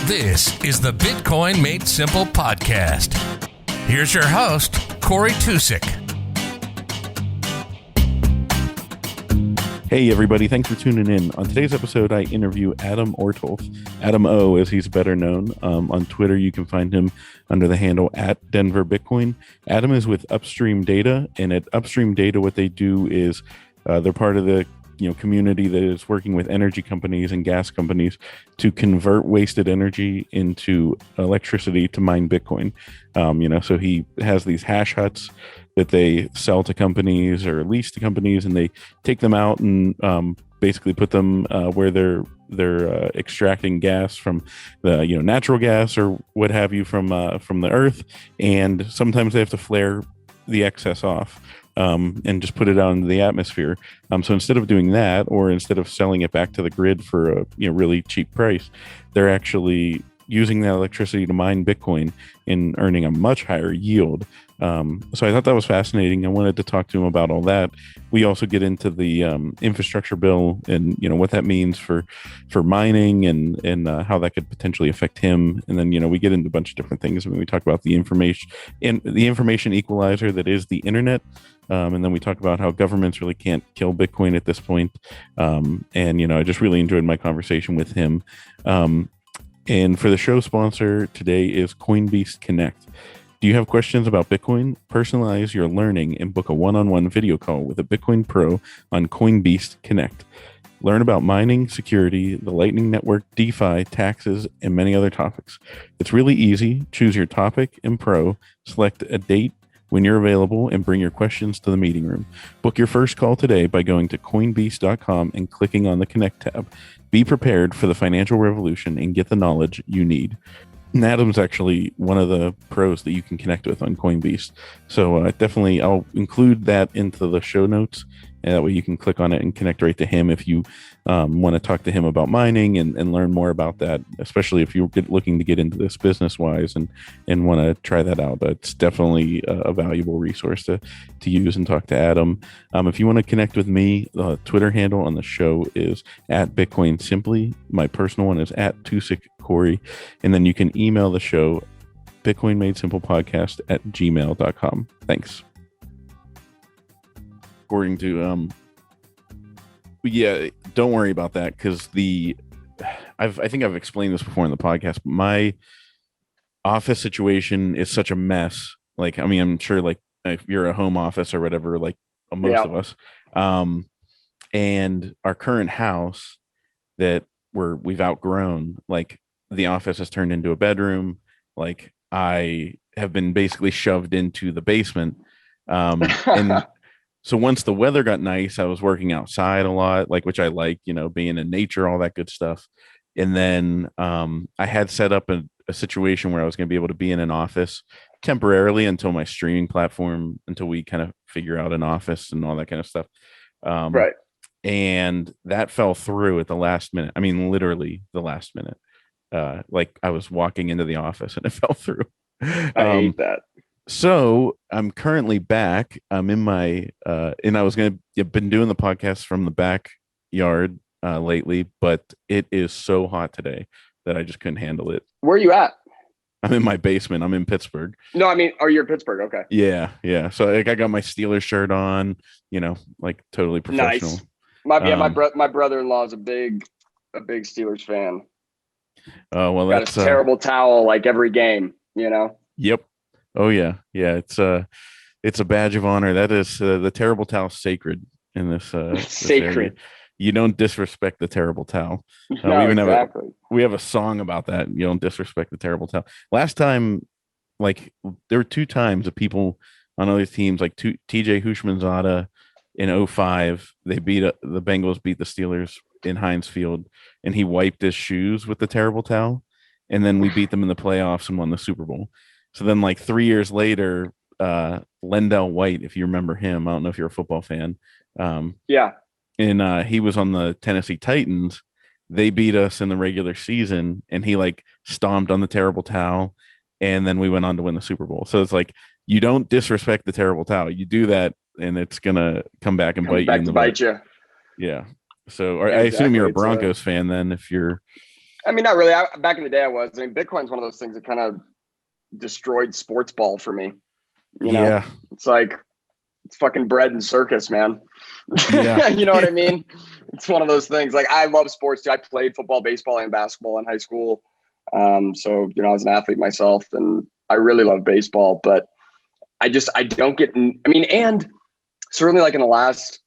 This is the Bitcoin Made Simple podcast. Here's your host, Corey Tusick. Hey everybody, thanks for tuning in. On today's episode, I interview Adam Ortolf, Adam O as he's better known. On Twitter, you can find him under the handle @DenverBitcoin. Adam is with Upstream Data, and at Upstream Data, what they do is they're part of the community that is working with energy companies and gas companies to convert wasted energy into electricity to mine Bitcoin. So he has these hash huts that they sell to companies or lease to companies, and they take them out and basically put them where they're extracting gas from the natural gas or what have you from the earth, and sometimes they have to flare the excess off and just put it out into the atmosphere. So instead of doing that, or instead of selling it back to the grid for a really cheap price, they're actually using that electricity to mine Bitcoin and earning a much higher yield. So I thought that was fascinating. I wanted to talk to him about all that. We also get into the infrastructure bill and what that means for mining and how that could potentially affect him. And then we get into a bunch of different things. I mean, we talk about the information equalizer that is the internet. And then we talk about how governments really can't kill Bitcoin at this point. I just really enjoyed my conversation with him. And for the show sponsor today is Coinbeast Connect. Do you have questions about Bitcoin? Personalize your learning and book a one-on-one video call with a Bitcoin pro on Coinbeast Connect. Learn about mining, security, the Lightning Network, DeFi, taxes, and many other topics. It's really easy. Choose your topic and pro, select a date when you're available, and bring your questions to the meeting room. Book your first call today by going to coinbeast.com and clicking on the Connect tab. Be prepared for the financial revolution and get the knowledge you need. And Adam's actually one of the pros that you can connect with on Coinbeast. So definitely, I'll include that into the show notes. And that way you can click on it and connect right to him if you want to talk to him about mining and learn more about that, especially if you're looking to get into this business-wise and want to try that out. It's definitely a valuable resource to use and talk to Adam. If you want to connect with me, the Twitter handle on the show is @BitcoinSimply. My personal one is @TusickCorey. And then you can email the show, bitcoinmadesimplepodcast@gmail.com. Thanks. According to don't worry about that, because I think I've explained this before in the podcast, but my office situation is such a mess. Like, I mean, I'm sure like if you're a home office or whatever, like most of us, and our current house that we've outgrown, like the office has turned into a bedroom. Like I have been basically shoved into the basement, and so once the weather got nice, I was working outside a lot, which I like, being in nature, all that good stuff. And then I had set up a situation where I was going to be able to be in an office temporarily until my streaming platform, until we kind of figure out an office and all that kind of stuff. Right. And that fell through at the last minute. I mean, literally the last minute. Like I was walking into the office and it fell through. I hate that. So I'm currently back. I'm in my and I've been doing the podcast from the backyard lately, but it is so hot today that I just couldn't handle it. Where are you at? I'm in my basement. I'm in Pittsburgh. No, I mean, you're in Pittsburgh. Okay. Yeah. So I got my Steelers shirt on, like totally professional. Nice. My brother-in-law is a big Steelers fan. Well, got that's a terrible towel like every game, Yep. Oh yeah. It's a badge of honor. That is the terrible towel sacred in this. Sacred. Area. You don't disrespect the terrible towel. No, exactly. We have a song about that. You don't disrespect the terrible towel. Last time, like there were 2 times of people on other teams, like TJ Hushmanzada in 2005. The Bengals beat the Steelers in Heinz Field, and he wiped his shoes with the terrible towel, and then we beat them in the playoffs and won the Super Bowl. So then, like 3 years later, Lendell White, if you remember him, I don't know if you're a football fan. Yeah. And he was on the Tennessee Titans. They beat us in the regular season, and he like stomped on the terrible towel, and then we went on to win the Super Bowl. So it's like, you don't disrespect the terrible towel. You do that, and it's gonna come back and bite you in the butt. You. Yeah. So Yeah, I assume you're a Broncos fan then, if you're. I mean, not really. Back in the day, I was. I mean, Bitcoin's one of those things that kind of destroyed sports ball for me. You know, Yeah. it's like it's fucking bread and circus, man. Yeah. You know what I mean? It's one of those things. Like I love sports too. I played football, baseball, and basketball in high school. So I was an athlete myself, and I really love baseball. But I don't get. I mean, and certainly like in the last,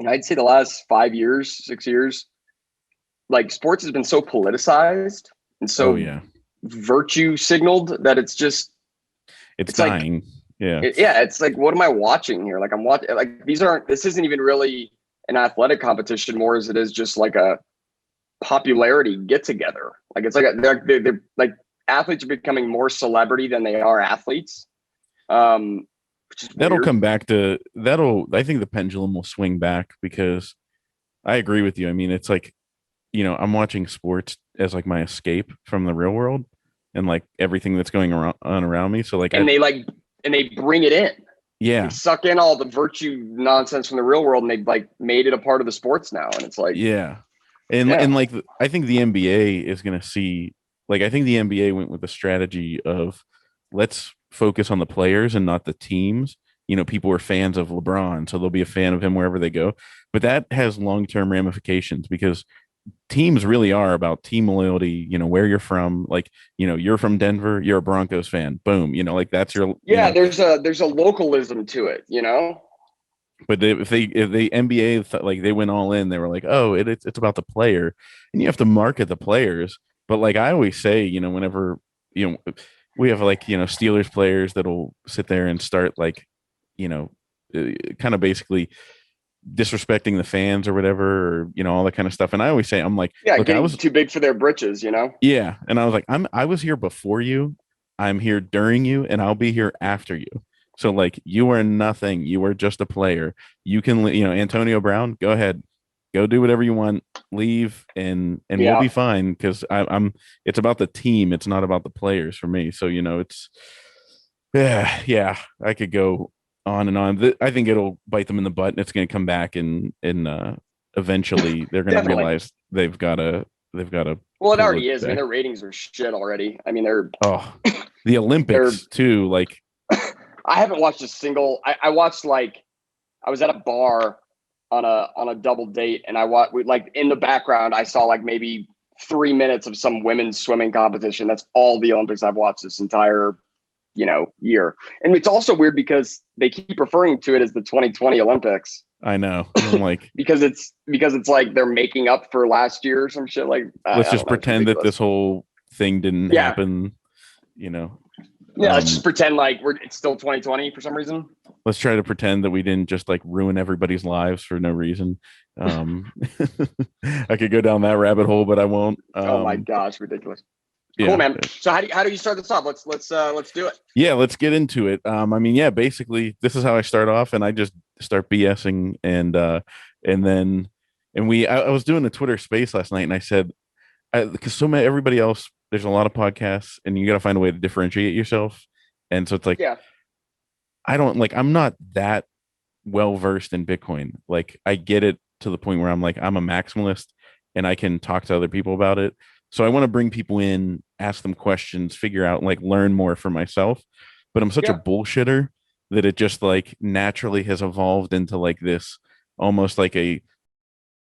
I'd say the last 5 years, 6 years, like sports has been so politicized and Oh so yeah. virtue signaled that it's It's it's like dying. Yeah. it's like, what am I watching here? Like I'm watching, like this isn't even really an athletic competition more as it is just like a popularity get together. Like it's like they're like athletes are becoming more celebrity than they are athletes. Which is That'll weird. come back to I think the pendulum will swing back because I agree with you. I mean, it's like, I'm watching sports as like my escape from the real world and like everything that's going on around me. So like, And they bring it in. They yeah, suck in all the virtue nonsense from the real world and they like made it a part of the sports now. And it's like, yeah. And like, I think the NBA is going to see, like, I think the NBA went with the strategy of let's focus on the players and not the teams. People are fans of LeBron, so they'll be a fan of him wherever they go. But that has long-term ramifications because teams really are about team loyalty, where you're from. Like, you're from Denver, you're a Broncos fan. Boom. Like that's your, there's a localism to it, but if the NBA like they went all in, they were like, oh, it's about the player, and you have to market the players. But like I always say, whenever we have like Steelers players that'll sit there and start like kind of basically disrespecting the fans or whatever, or all that kind of stuff. And I always say, I'm like, look, I getting was too big for their britches, yeah, and I was like, I was here before you, I'm here during you, and I'll be here after you. So like you are nothing. You are just a player. You can, Antonio Brown, go ahead, go do whatever you want, leave, and we'll be fine because I'm. It's about the team. It's not about the players for me. So it's yeah. I could go on and on. I think it'll bite them in the butt, and it's going to come back and eventually they're going to realize they've got to. Well, it already is. I mean, their ratings are shit already. I mean, they're the Olympics too. Like. I haven't watched a single. I watched like I was at a bar on a double date, and I watched like in the background. I saw like maybe 3 minutes of some women's swimming competition. That's all the Olympics I've watched this entire year. And it's also weird because they keep referring to it as the 2020 Olympics. I know. I'm like because it's like they're making up for last year or some shit. Like let's just pretend that this whole thing didn't happen. Yeah, let's just pretend like it's still 2020 for some reason. Let's try to pretend that we didn't just like ruin everybody's lives for no reason. I could go down that rabbit hole, but I won't. Oh my gosh, ridiculous. Cool, man. So how do you start this off? Let's do it. Yeah, let's get into it. I mean, yeah, basically this is how I start off, and I just start BSing, and then I was doing a Twitter space last night, and I said, because everybody else, there's a lot of podcasts and you got to find a way to differentiate yourself. And so it's like, I'm not that well versed in Bitcoin. Like I get it to the point where I'm like, I'm a maximalist and I can talk to other people about it. So I want to bring people in, ask them questions, figure out, like learn more for myself. But I'm such a bullshitter that it just like naturally has evolved into like this, almost like a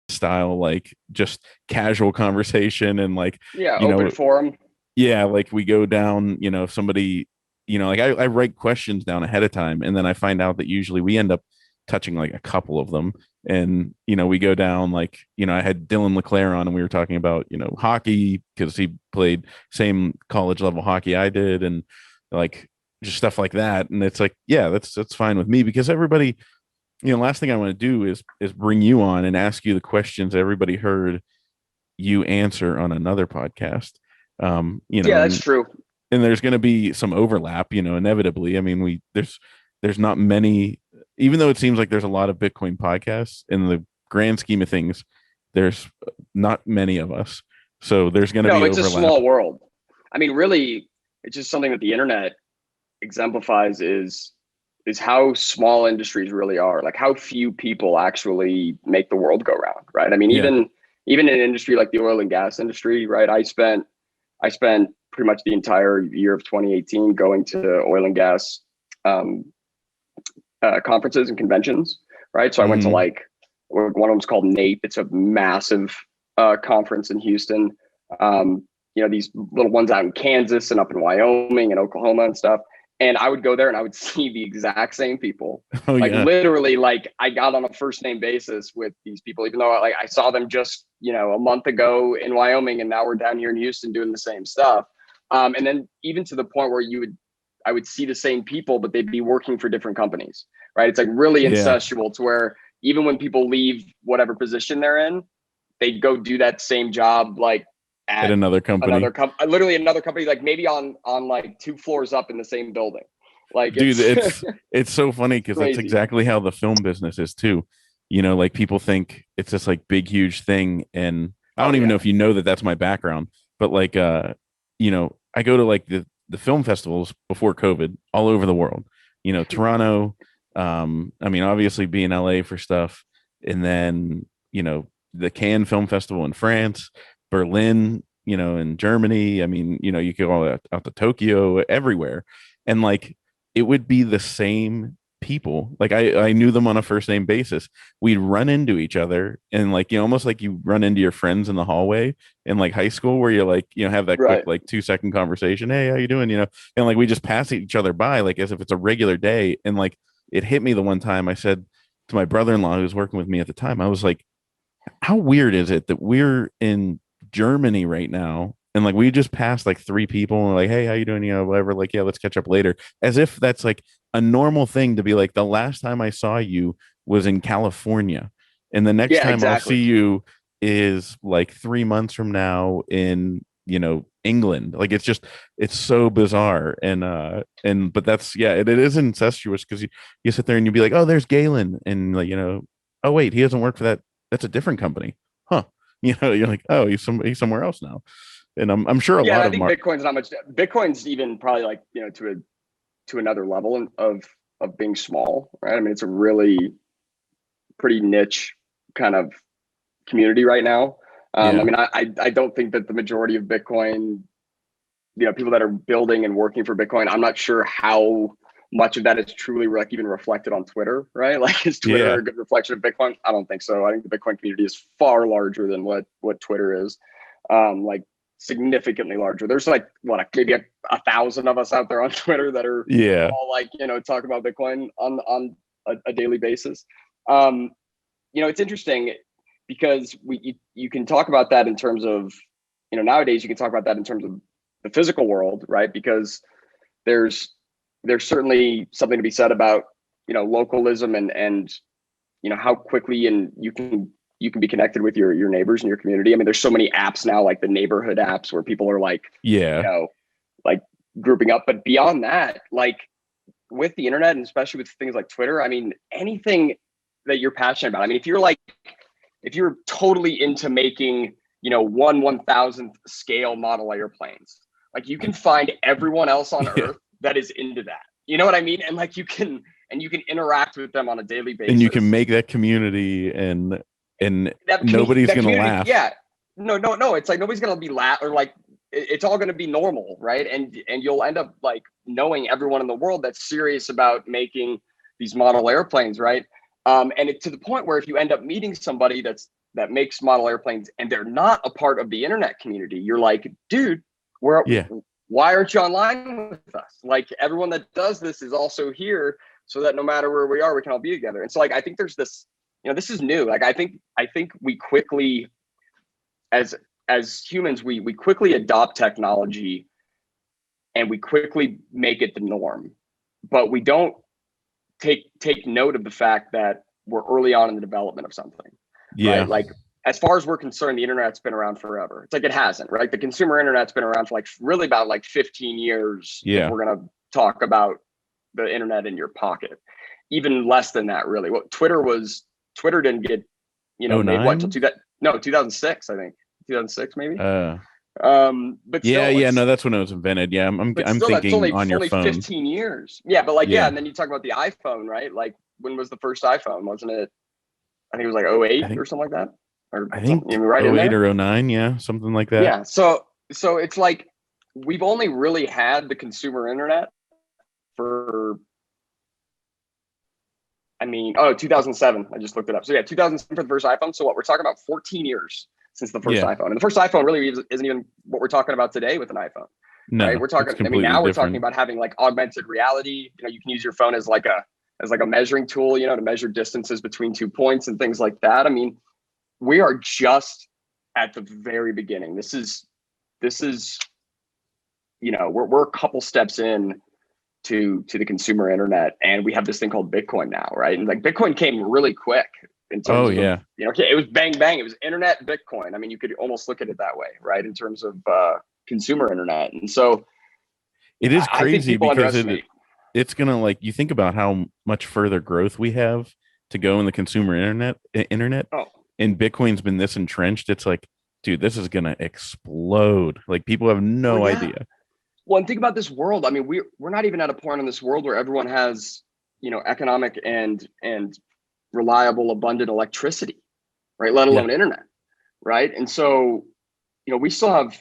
style, like just casual conversation and like open forum. Like we go down, if somebody, like I write questions down ahead of time, and then I find out that usually we end up touching like a couple of them, and we go down like I had Dylan LeClaire on, and we were talking about hockey because he played same college level hockey I did, and like just stuff like that. And it's like, yeah, that's fine with me because everybody, last thing I want to do is bring you on and ask you the questions everybody heard you answer on another podcast. That's true. And there's going to be some overlap, inevitably. I mean, there's not many, even though it seems like there's a lot of Bitcoin podcasts in the grand scheme of things, there's not many of us. So there's going to be overlap. It's a small world. I mean, really, it's just something that the internet exemplifies is how small industries really are, like how few people actually make the world go round, right? I mean, even even in an industry like the oil and gas industry, right? I spent pretty much the entire year of 2018 going to oil and gas conferences and conventions, right? So I went to like, one of them's called NAPE. It's a massive conference in Houston. These little ones out in Kansas and up in Wyoming and Oklahoma and stuff. And I would go there and I would see the exact same people. Literally, like I got on a first name basis with these people, even though I saw them just, a month ago in Wyoming, and now we're down here in Houston doing the same stuff. And then even to the point where I would see the same people, but they'd be working for different companies, right? It's like really incestual to where even when people leave whatever position they're in, they'd go do that same job, like at another company, literally another company, like maybe on like 2 floors up in the same building. Like, dude, it's so funny because that's exactly how the film business is too. Like people think it's this like big, huge thing. And I don't even know if that's my background, but like, I go to like the film festivals before COVID all over the world, Toronto, obviously be in LA for stuff. And then, the Cannes Film Festival in France, Berlin, in Germany. You could go out to Tokyo, everywhere. And like, it would be the same people. Like I knew them on a first name basis. We'd run into each other and like, almost like you run into your friends in the hallway in like high school where you're like, have that quick, like 2-second conversation. Hey, how you doing? And like, we just pass each other by like as if it's a regular day. And like, it hit me the one time I said to my brother-in-law who was working with me at the time, I was like, how weird is it that we're in Germany right now and like we just passed like 3 people and we're like, hey, how you doing? Whatever, like, yeah, let's catch up later, as if that's like a normal thing to be like, the last time I saw you was in California and the next time I'll see you is like 3 months from now in England. Like it's so bizarre. But that's it is incestuous because you sit there and you'd be like, oh, there's Galen, and like, oh wait, he doesn't work for that, that's a different company, huh? You're like, oh, he's somewhere else now. And I'm sure a lot of Bitcoin's not much. Bitcoin's even probably like, to another level of being small, right? I mean, it's a really pretty niche kind of community right now. I don't think that the majority of Bitcoin, people that are building and working for Bitcoin, I'm not sure how much of that is truly like even reflected on Twitter, right? Like, is Twitter a good reflection of Bitcoin? I don't think so. I think the Bitcoin community is far larger than what Twitter is. Like significantly larger. There's like maybe 1,000 of us out there on Twitter that are all like, talk about Bitcoin on a daily basis. It's interesting because you can talk about that in terms of, nowadays you can talk about that in terms of the physical world, right? Because there's certainly something to be said about, localism and how quickly and you can be connected with your neighbors and your community. I mean, there's so many apps now, like the neighborhood apps where people are like, like grouping up. But beyond that, like with the internet and especially with things like Twitter, I mean, anything that you're passionate about. I mean, if you're totally into making, 1/1000th scale model airplanes, like you can find everyone else on earth that is into that. You know what I mean? And like you can interact with them on a daily basis. And you can make that community and nobody's going to laugh. Yeah. No. It's like, nobody's going to be or like, it's all going to be normal. Right. And you'll end up like knowing everyone in the world that's serious about making these model airplanes. Right. And it's to the point where if you end up meeting somebody that makes model airplanes and they're not a part of the internet community, you're like, dude, why aren't you online with us? Like everyone that does this is also here so that no matter where we are, we can all be together. And so like, I think there's this, this is new. Like, I think we quickly, as humans, we quickly adopt technology and we quickly make it the norm, but we don't take note of the fact that we're early on in the development of something. Yeah. Right? Like, as far as we're concerned, the internet's been around forever. It's like, it hasn't, right? The consumer internet's been around for like really about like 15 years. Yeah. If we're going to talk about the internet in your pocket, even less than that, really. What Twitter didn't get, made until 2006, I think. 2006, maybe. But still, no, that's when it was invented. Yeah, I'm thinking only, on your phone. 15 years. Yeah, but like, and then you talk about the iPhone, right? Like, when was the first iPhone? Wasn't it? I think it was like 08 or something like that. or I think something, right in 08 there. or 09. Yeah. Something like that. Yeah. So it's like we've only really had the consumer internet for, I mean, 2007. I just looked it up. So yeah, 2007 for the first iPhone. So what, we're talking about 14 years since the first Yeah. iPhone. And the first iPhone really isn't even what we're talking about today with an iPhone, right? No, We're it's talking, I mean, completely now we're talking different. about having like augmented reality. You know, you can use your phone as like a measuring tool, you know, to measure distances between 2 points and things like that. I mean, we are just at the very beginning. This is, you know, we're a couple steps in to the consumer internet, and we have this thing called Bitcoin now, right? And like Bitcoin came really quick in terms Oh of, yeah. you know, it was bang bang, it was internet Bitcoin. I mean, you could almost look at it that way, right? In terms of consumer internet. And so It is I think crazy people because underestimate. it's gonna, like, you think about how much further growth we have to go in the consumer internet, Oh and Bitcoin's been this entrenched. It's like, dude, this is gonna explode. Like, people have well, no yeah. idea. Well, and think about this world. I mean, we're not even at a point in this world where everyone has, you know, economic and reliable, abundant electricity, right? Let Yeah. alone internet, right? And so, you know, we still have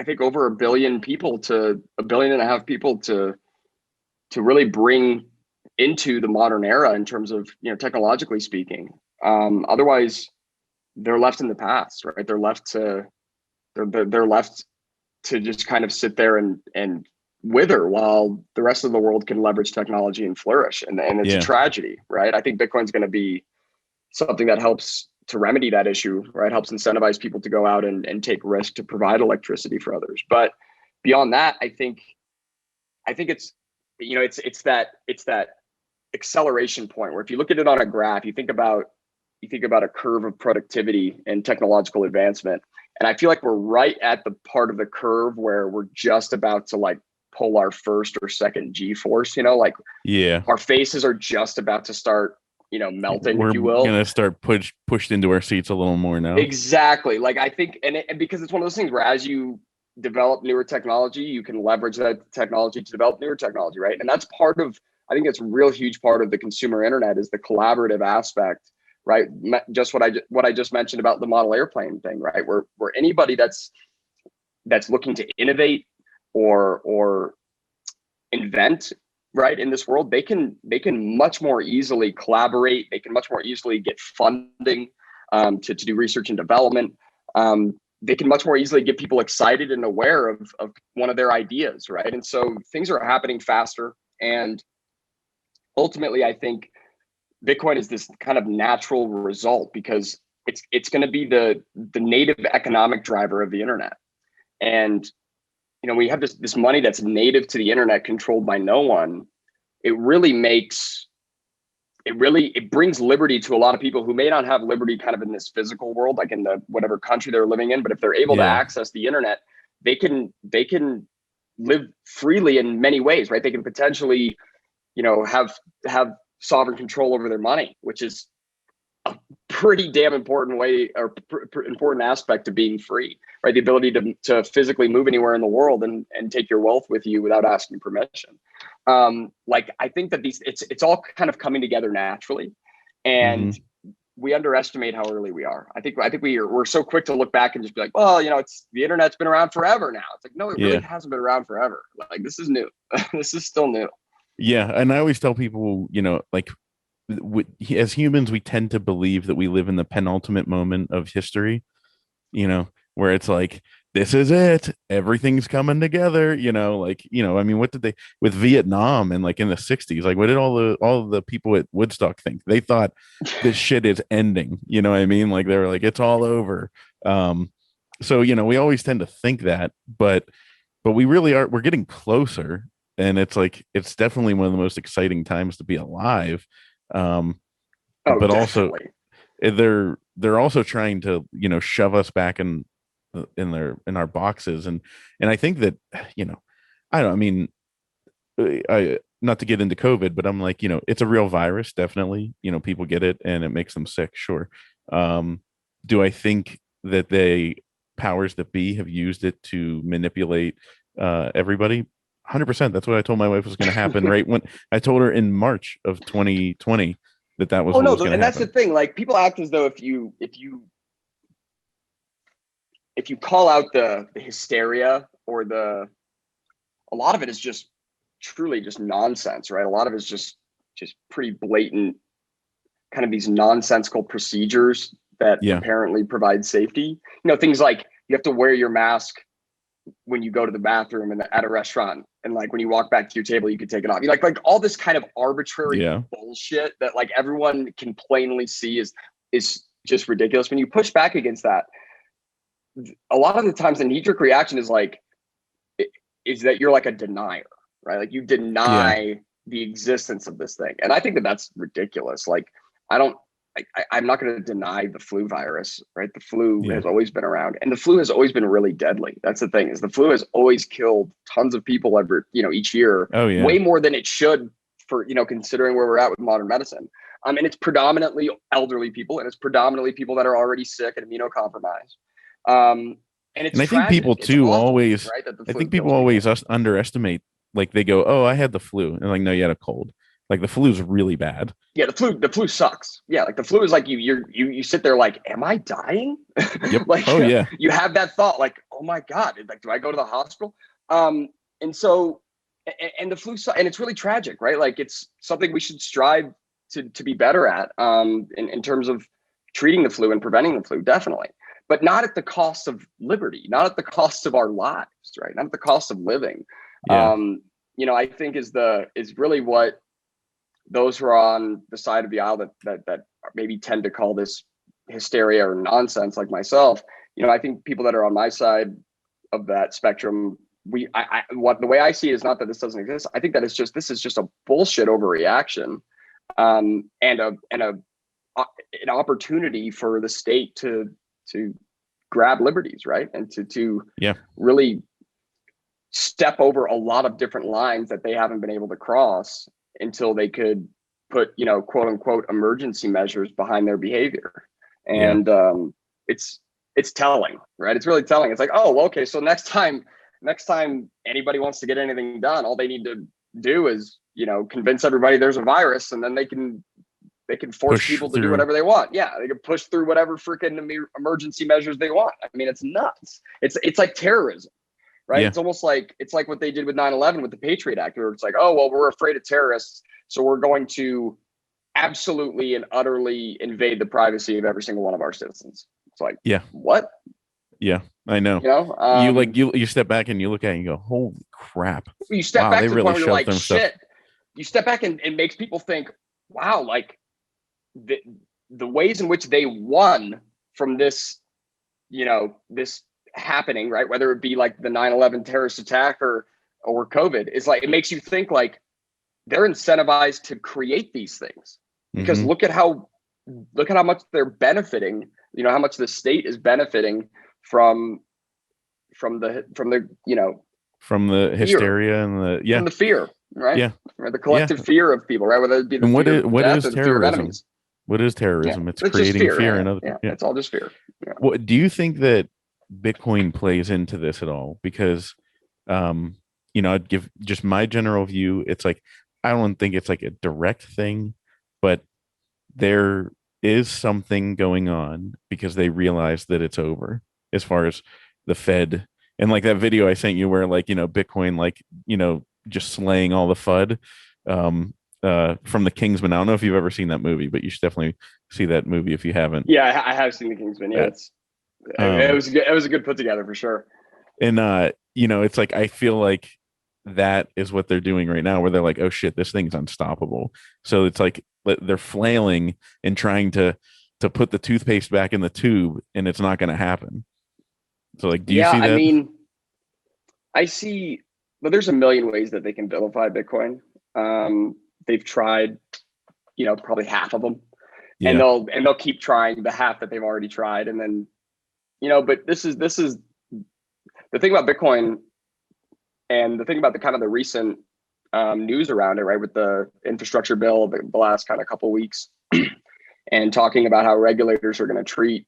I think over 1.5 billion people to really bring into the modern era in terms of, you know, technologically speaking. Otherwise, they're left in the past, right? They're left to just kind of sit there and wither while the rest of the world can leverage technology and flourish. And it's a Yeah. tragedy, right? I think Bitcoin's going to be something that helps to remedy that issue, right? Helps incentivize people to go out and take risk to provide electricity for others. But beyond that, I think it's, you know, it's that acceleration point where if you look at it on a graph, you think about a curve of productivity and technological advancement. And I feel like we're right at the part of the curve where we're just about to like pull our first or second G force, you know, like Yeah. our faces are just about to start, you know, melting, We're if you will. gonna start pushed into our seats a little more now. Exactly. Like I think, and because it's one of those things where as you develop newer technology, you can leverage that technology to develop newer technology, right? And that's part of, I think it's a real huge part of the consumer internet is the collaborative aspect, right? Just what I just mentioned about the model airplane thing, right? Where anybody that's looking to innovate or invent, right, in this world, they can much more easily collaborate. They can much more easily get funding to do research and development. They can much more easily get people excited and aware of one of their ideas, right? And so things are happening faster. And ultimately, I think Bitcoin is this kind of natural result because it's going to be the native economic driver of the internet. And you know, we have this money that's native to the internet, controlled by no one. It really makes it brings liberty to a lot of people who may not have liberty kind of in this physical world, like in the whatever country they're living in. But if they're able to Yeah. access the internet, they can live freely in many ways, right? They can potentially, you know, have sovereign control over their money, which is a pretty damn important way or important aspect of being free, right? The ability to physically move anywhere in the world and take your wealth with you without asking permission. Like I think that it's all kind of coming together naturally, and Hmm. we underestimate how early we are. I think we're so quick to look back and just be like, well, you know, it's the internet's been around forever now. It's like, no, it really Yeah. hasn't been around forever. Like this is new. This is still new. Yeah. And I always tell people, you know, like, as humans, we tend to believe that we live in the penultimate moment of history, you know, where it's like, this is it, everything's coming together, you know, like, you know, I mean, what did they with Vietnam and like in the 60s, like what did all the people at Woodstock think? They thought this shit is ending, you know what I mean? Like they were like, it's all over. So, you know, we always tend to think that, but we really are, we're getting closer, and it's like, it's definitely one of the most exciting times to be alive. um Oh, but also, definitely. they're also trying to, you know, shove us back in our boxes. And I think that, you know, I don't, I mean, I not to get into COVID, but I'm like, you know, it's a real virus, definitely, you know, people get it and it makes them sick, sure. um do I think that they powers that be have used it to manipulate everybody? 100%. That's what I told my wife was going to happen, right when I told her in March of 2020 that was Oh what no, was going to and that's happen. the thing. Like people act as though if you call out the hysteria or a lot of it is just truly just nonsense, right? A lot of it is just pretty blatant, kind of these nonsensical procedures that Yeah. apparently provide safety. Things like you have to wear your mask when you go to the bathroom and at a restaurant, and like when you walk back to your table, you can take it off. You like all this kind of arbitrary bullshit that like everyone can plainly see is just ridiculous. When you push back against that, a lot of the times the knee-jerk reaction is that you're like a denier, right? Like you deny the existence of this thing. And I think that that's ridiculous. Like I'm not going to deny the flu virus, right? The flu has always been around, and the flu has always been really deadly. That's the thing, is the flu has always killed tons of people each year. Oh yeah. Way more than it should for, considering where we're at with modern medicine. And it's predominantly elderly people, and it's predominantly people that are already sick and immunocompromised. And I think people too always, right, I think people always underestimate, like they go, oh, I had the flu. And like, no, you had a cold. Like the flu is really bad. Yeah, the flu sucks. Yeah, like the flu is like you sit there like, am I dying? Yep. Like, oh yeah. You have that thought like, oh my God, like, do I go to the hospital? And so, and the flu, and it's really tragic, right? Like it's something we should strive to be better at in terms of treating the flu and preventing the flu, definitely. But not at the cost of liberty, not at the cost of our lives, right? Not at the cost of living. Yeah. I think is really what those who are on the side of the aisle that maybe tend to call this hysteria or nonsense, like myself, I think people that are on my side of that spectrum, the way I see it is not that this doesn't exist. I think that this is just a bullshit overreaction, and an opportunity for the state to grab liberties, right? And to really step over a lot of different lines that they haven't been able to cross until they could put, quote unquote, emergency measures behind their behavior. And it's telling, right? It's really telling. It's like, oh, well, okay, so next time anybody wants to get anything done, all they need to do is, convince everybody there's a virus, and then they can force people to do whatever they want. Yeah, they can push through whatever freaking emergency measures they want. I mean, it's nuts. It's like terrorism, right? Yeah. It's like what they did with 9/11 with the Patriot Act, where it's like, oh, well, we're afraid of terrorists, so we're going to absolutely and utterly invade the privacy of every single one of our citizens. It's like, what? Yeah, I know. You step back and you look at it and you go, holy crap. You step back to the point where you're like, shit. You step back and it makes people think, wow, like the ways in which they won from this, this happening, right? Whether it be like the 9/11 terrorist attack or COVID, is like, it makes you think like they're incentivized to create these things, because look at how much they're benefiting, how much the state is benefiting from the hysteria and from the fear, right? Yeah. Or the collective fear of people, right? Whether it be the fear of death or the fear of enemies. What is terrorism? It's creating fear in other people. Yeah, it's all just fear. Yeah. Well, do you think that Bitcoin plays into this at all? Because, I'd give just my general view. It's like, I don't think it's like a direct thing, but there is something going on because they realize that it's over as far as the Fed. And like that video I sent you where like, Bitcoin, like, just slaying all the FUD from the Kingsman. I don't know if you've ever seen that movie, but you should definitely see that movie if you haven't. Yeah, I have seen the Kingsman. Yeah, it was good. It was a good put together for sure. And it's like, I feel like that is what they're doing right now, where they're like, oh shit, this thing's unstoppable. So it's like they're flailing and trying to put the toothpaste back in the tube, and it's not going to happen. So like, do you see that? I mean, I see. Well, there's a million ways that they can vilify Bitcoin. They've tried, probably half of them, and they'll keep trying the half that they've already tried, and then, but this is the thing about Bitcoin, and the thing about the kind of the recent news around it, right, with the infrastructure bill the last kind of couple of weeks, and talking about how regulators are going to treat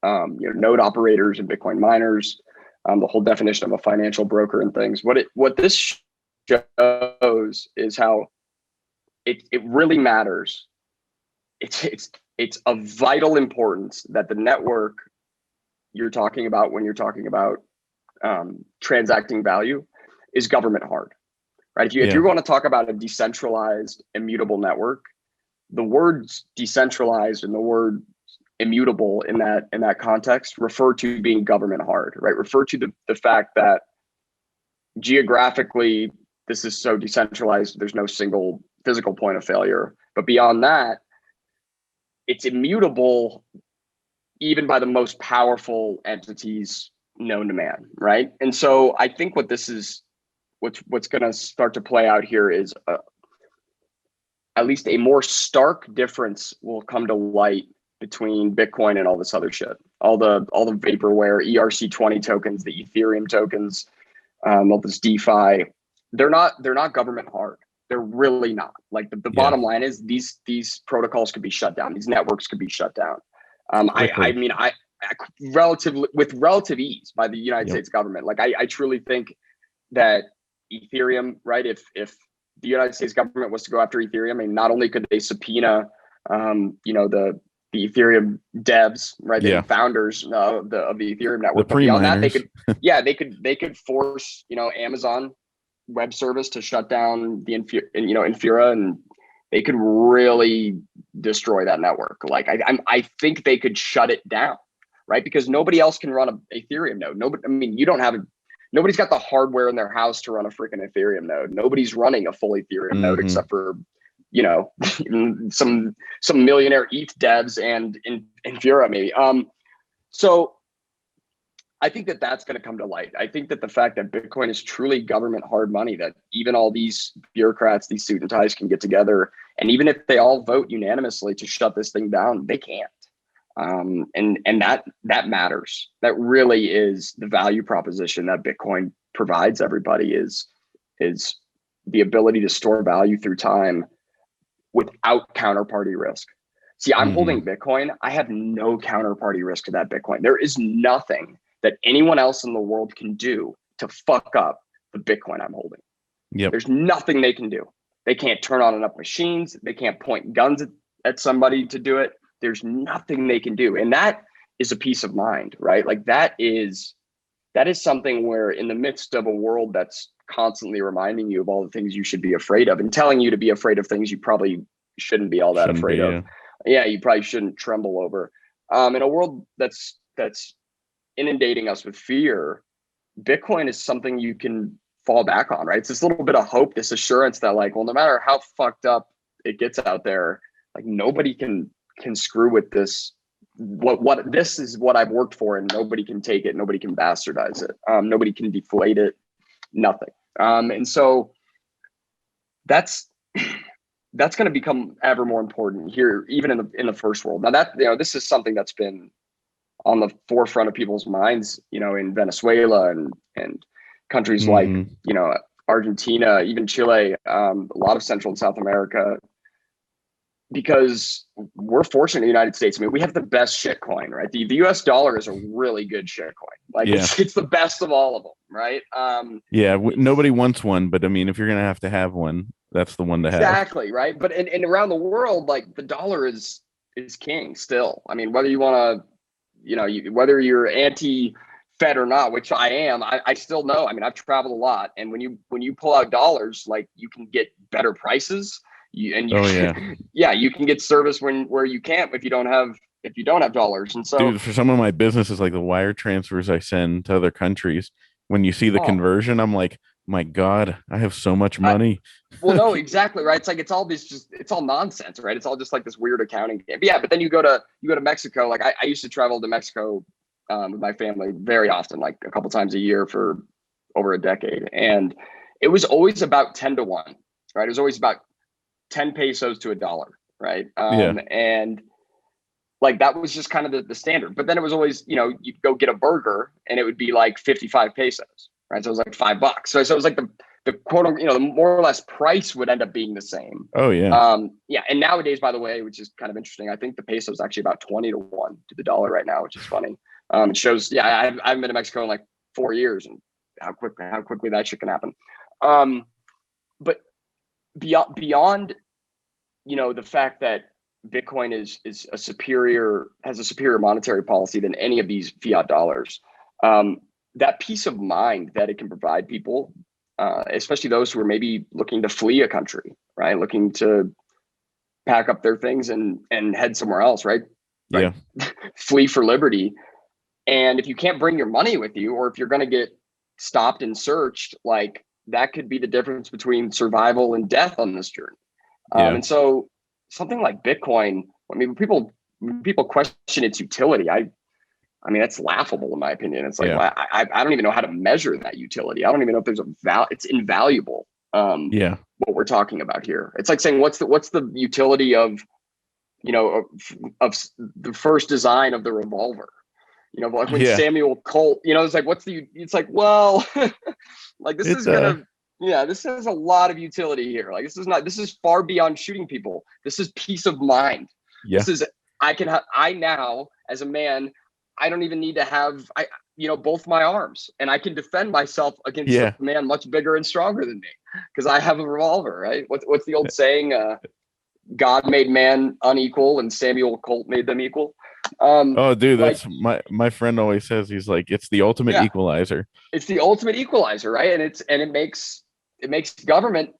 node operators and Bitcoin miners, the whole definition of a financial broker and things. What this shows is how it really matters it's of vital importance that the network you're talking about when you're talking about transacting value is government hard, right? If you want to talk about a decentralized, immutable network, the words decentralized and the word immutable in that context refer to being government hard, right? Refer to the fact that geographically this is so decentralized, there's no single physical point of failure. But beyond that, it's immutable even by the most powerful entities known to man, right? And so I think what's going to start to play out here is at least a more stark difference will come to light between Bitcoin and all this other shit, all the vaporware, ERC20 tokens, the Ethereum tokens, all this DeFi. They're not government hard. They're really not. Like the bottom line is these protocols could be shut down. These networks could be shut down. I with relative ease by the United States government. Like I truly think that Ethereum, right? If the United States government was to go after Ethereum, I mean, not only could they subpoena, the Ethereum devs, right? The founders of the Ethereum network. But beyond that, they could force, Amazon Web Service to shut down the Infura, and they could really destroy that network. Like I think they could shut it down, right? Because nobody else can run a Ethereum node. Nobody's got the hardware in their house to run a freaking Ethereum node. Nobody's running a full Ethereum node except for, some millionaire ETH devs and Infura maybe. So I think that's going to come to light. I think that the fact that Bitcoin is truly government hard money, that even all these bureaucrats, these suit and ties can get together, and even if they all vote unanimously to shut this thing down, they can't. And that matters. That really is the value proposition that Bitcoin provides everybody is the ability to store value through time without counterparty risk. See, I'm holding Bitcoin. I have no counterparty risk to that Bitcoin. There is nothing that anyone else in the world can do to fuck up the Bitcoin I'm holding. There's nothing they can do. They can't turn on enough machines. They can't point guns at somebody to do it. There's nothing they can do. And that is a peace of mind, right? Like that is something where in the midst of a world that's constantly reminding you of all the things you should be afraid of and telling you to be afraid of things you probably shouldn't be all that afraid of. Yeah, you probably shouldn't tremble over. In a world that's inundating us with fear, Bitcoin is something you can fall back on, right? It's this little bit of hope, this assurance that like, well, no matter how fucked up it gets out there, like nobody can screw with this. What this is what I've worked for, and nobody can take it. Nobody can bastardize it. Nobody can deflate it. Nothing. And so that's going to become ever more important here, even in the first world. Now that this is something that's been on the forefront of people's minds, in Venezuela and countries like Argentina, even Chile, a lot of Central and South America. Because we're fortunate in the United States. I mean, we have the best shitcoin, right? The US dollar is a really good shitcoin. Like it's the best of all of them, right? Nobody wants one, but I mean, if you're going to have one, that's the one to have. Exactly, right? But and around the world, like the dollar is king still. I mean, whether you want to, whether you're anti-Fed or not, which I am, I still know. I mean, I've traveled a lot, and when you pull out dollars, like you can get better prices. You can get service where you can't if you don't have dollars. And so, dude, for some of my businesses, like the wire transfers I send to other countries, when you see the conversion, I'm like, my God, I have so much money. Well, no, exactly, right. It's like it's all nonsense, right? It's all just like this weird accounting game. But then you go to Mexico. Like I used to travel to Mexico with my family very often, like a couple times a year for over a decade, and it was always about 10 to 1, right? It was always about 10 pesos to $1, right? And like that was just kind of the standard. But then it was always, you'd go get a burger and it would be like 55 pesos, right? So it was like $5. So it was like the quote, the more or less price would end up being the same. Oh yeah. And nowadays, by the way, which is kind of interesting, I think the peso is actually about 20 to 1 to the dollar right now, which is funny. It shows, I haven't been to Mexico in like 4 years, and how quickly that shit can happen. But beyond the fact that Bitcoin has a superior monetary policy than any of these fiat dollars. That peace of mind that it can provide people, especially those who are maybe looking to flee a country, right? Looking to pack up their things and head somewhere else, right? Yeah. Flee for liberty. And if you can't bring your money with you, or if you're going to get stopped and searched, like that could be the difference between survival and death on this journey. And so something like Bitcoin, I mean, when people question its utility, I mean, that's laughable in my opinion. It's like, well, I don't even know how to measure that utility. I don't even know if there's it's invaluable. What we're talking about here. It's like saying, what's the utility of the first design of the revolver? Like when Samuel Colt, it's like, it's like, well, like this has a lot of utility here. Like this is far beyond shooting people. This is peace of mind. Yeah. This is, I now as a man, I don't even need to have, both my arms, and I can defend myself against a man much bigger and stronger than me because I have a revolver, right? What's the old saying? God made man unequal and Samuel Colt made them equal. Dude, that's my friend always says, he's like, it's the ultimate equalizer. It's the ultimate equalizer, right? And it makes government,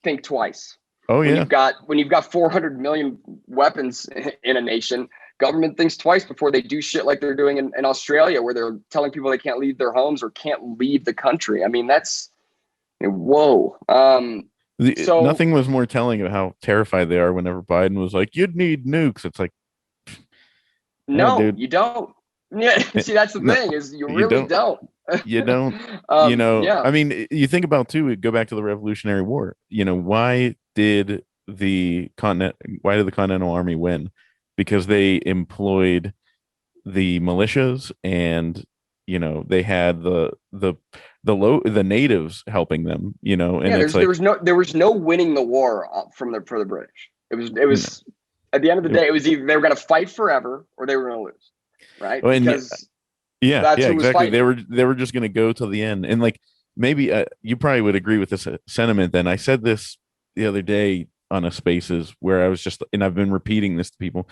think twice. Oh yeah. When you've got 400 million weapons in a nation, government thinks twice before they do shit like they're doing in Australia, where they're telling people they can't leave their homes or can't leave the country. I mean, that's whoa. So nothing was more telling of how terrified they are whenever Biden was like, "You'd need nukes." It's like, no, dude. You don't. Yeah, see, that's the thing is you really don't. You don't. I mean, you think about too. Go back to the Revolutionary War. Why did the Continental Army win? Because they employed the militias, and they had the natives helping them. And there was no winning the war for the British. It was at the end of the day, it was either they were going to fight forever or they were going to lose, right? Because that's who was exactly. fighting. They were just going to go till the end, and like maybe you probably would agree with this sentiment. Then I said this the other day on a Spaces where I was and I've been repeating this to people.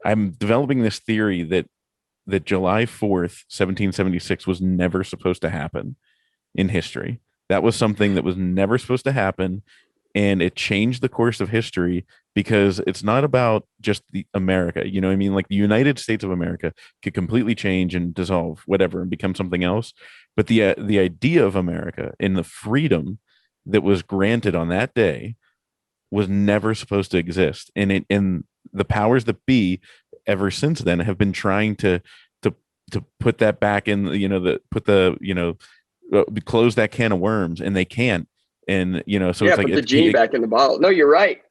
I'm developing this theory that July 4th, 1776 was never supposed to happen in history. That was something that was never supposed to happen, and it changed the course of history because it's not about just the America. You know what I mean? Like the United States of America could completely change and dissolve, whatever, and become something else. But the idea of America and the freedom that was granted on that day was never supposed to exist. And the powers that be ever since then have been trying to put that back in, close that can of worms, and they can't. And so it's like put the genie back in the bottle. No, you're right.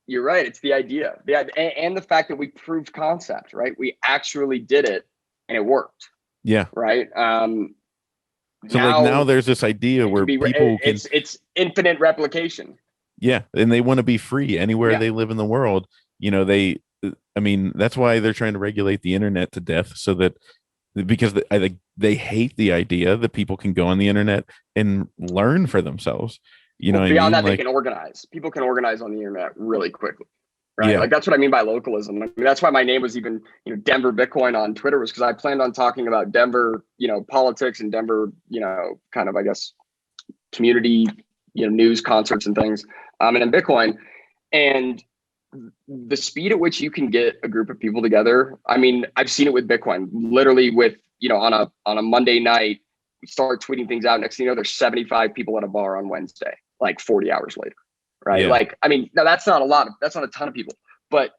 It's the idea, and the fact that we proved concept, right? We actually did it, and it worked. Yeah. Right. So now there's this idea where people it's infinite replication. Yeah, and they want to be free anywhere they live in the world. That's why they're trying to regulate the internet to death, so that because they hate the idea that people can go on the internet and learn for themselves. Beyond that, they can organize. People can organize on the internet really quickly, right? Yeah. Like that's what I mean by localism. I mean, that's why my name was even Denver Bitcoin on Twitter, was because I planned on talking about Denver, politics, and Denver, kind of, I guess, community, news, concerts and things, and then Bitcoin. And the speed at which you can get a group of people together. I mean, I've seen it with Bitcoin, literally with, on a Monday night, we start tweeting things out. Next thing you know, there's 75 people at a bar on Wednesday, like 40 hours later. Right. Yeah. Like, I mean, now that's not a ton of people, but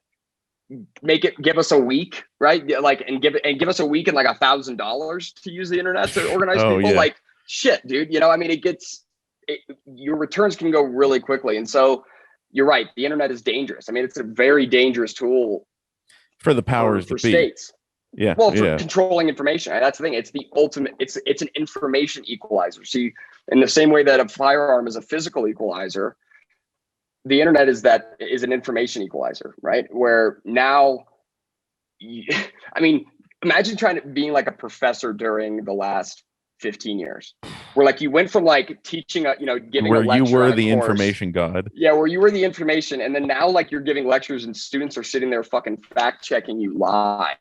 give us a week, right? Like, and give us a week and like $1,000 to use the internet to organize people. Yeah. Like shit, dude, I mean, your returns can go really quickly. And so you're right. The internet is dangerous. I mean, it's a very dangerous tool for the powers for that be. States. Yeah. Well, for controlling information. That's the thing. It's the ultimate. It's an information equalizer. See, in the same way that a firearm is a physical equalizer, the internet is an information equalizer, right? Where now, I mean, imagine being like a professor during the last 15 years. Where like you went from like teaching, giving where a lecture you were on a the course. information god. Yeah, where you were the information, and then now like you're giving lectures and students are sitting there fucking fact checking you live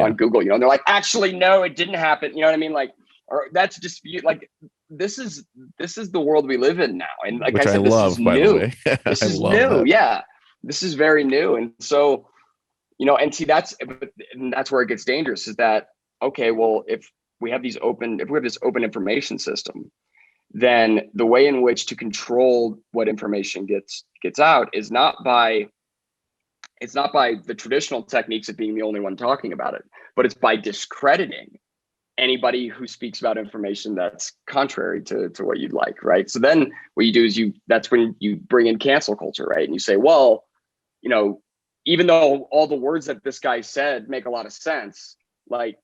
on Google. And they're like, actually, no, it didn't happen. You know what I mean? Like, or that's dispute. Like, this is the world we live in now, and like Which I said, love, this is by new. the way. This is new. That. Yeah, this is very new, and so and see that's where it gets dangerous. Is that okay? Well, if we have this open information system, then the way in which to control what information gets out is not by the traditional techniques of being the only one talking about it, but it's by discrediting anybody who speaks about information that's contrary to what you'd like, right? So then what you do is that's when you bring in cancel culture, right? And you say, well, even though all the words that this guy said make a lot of sense, like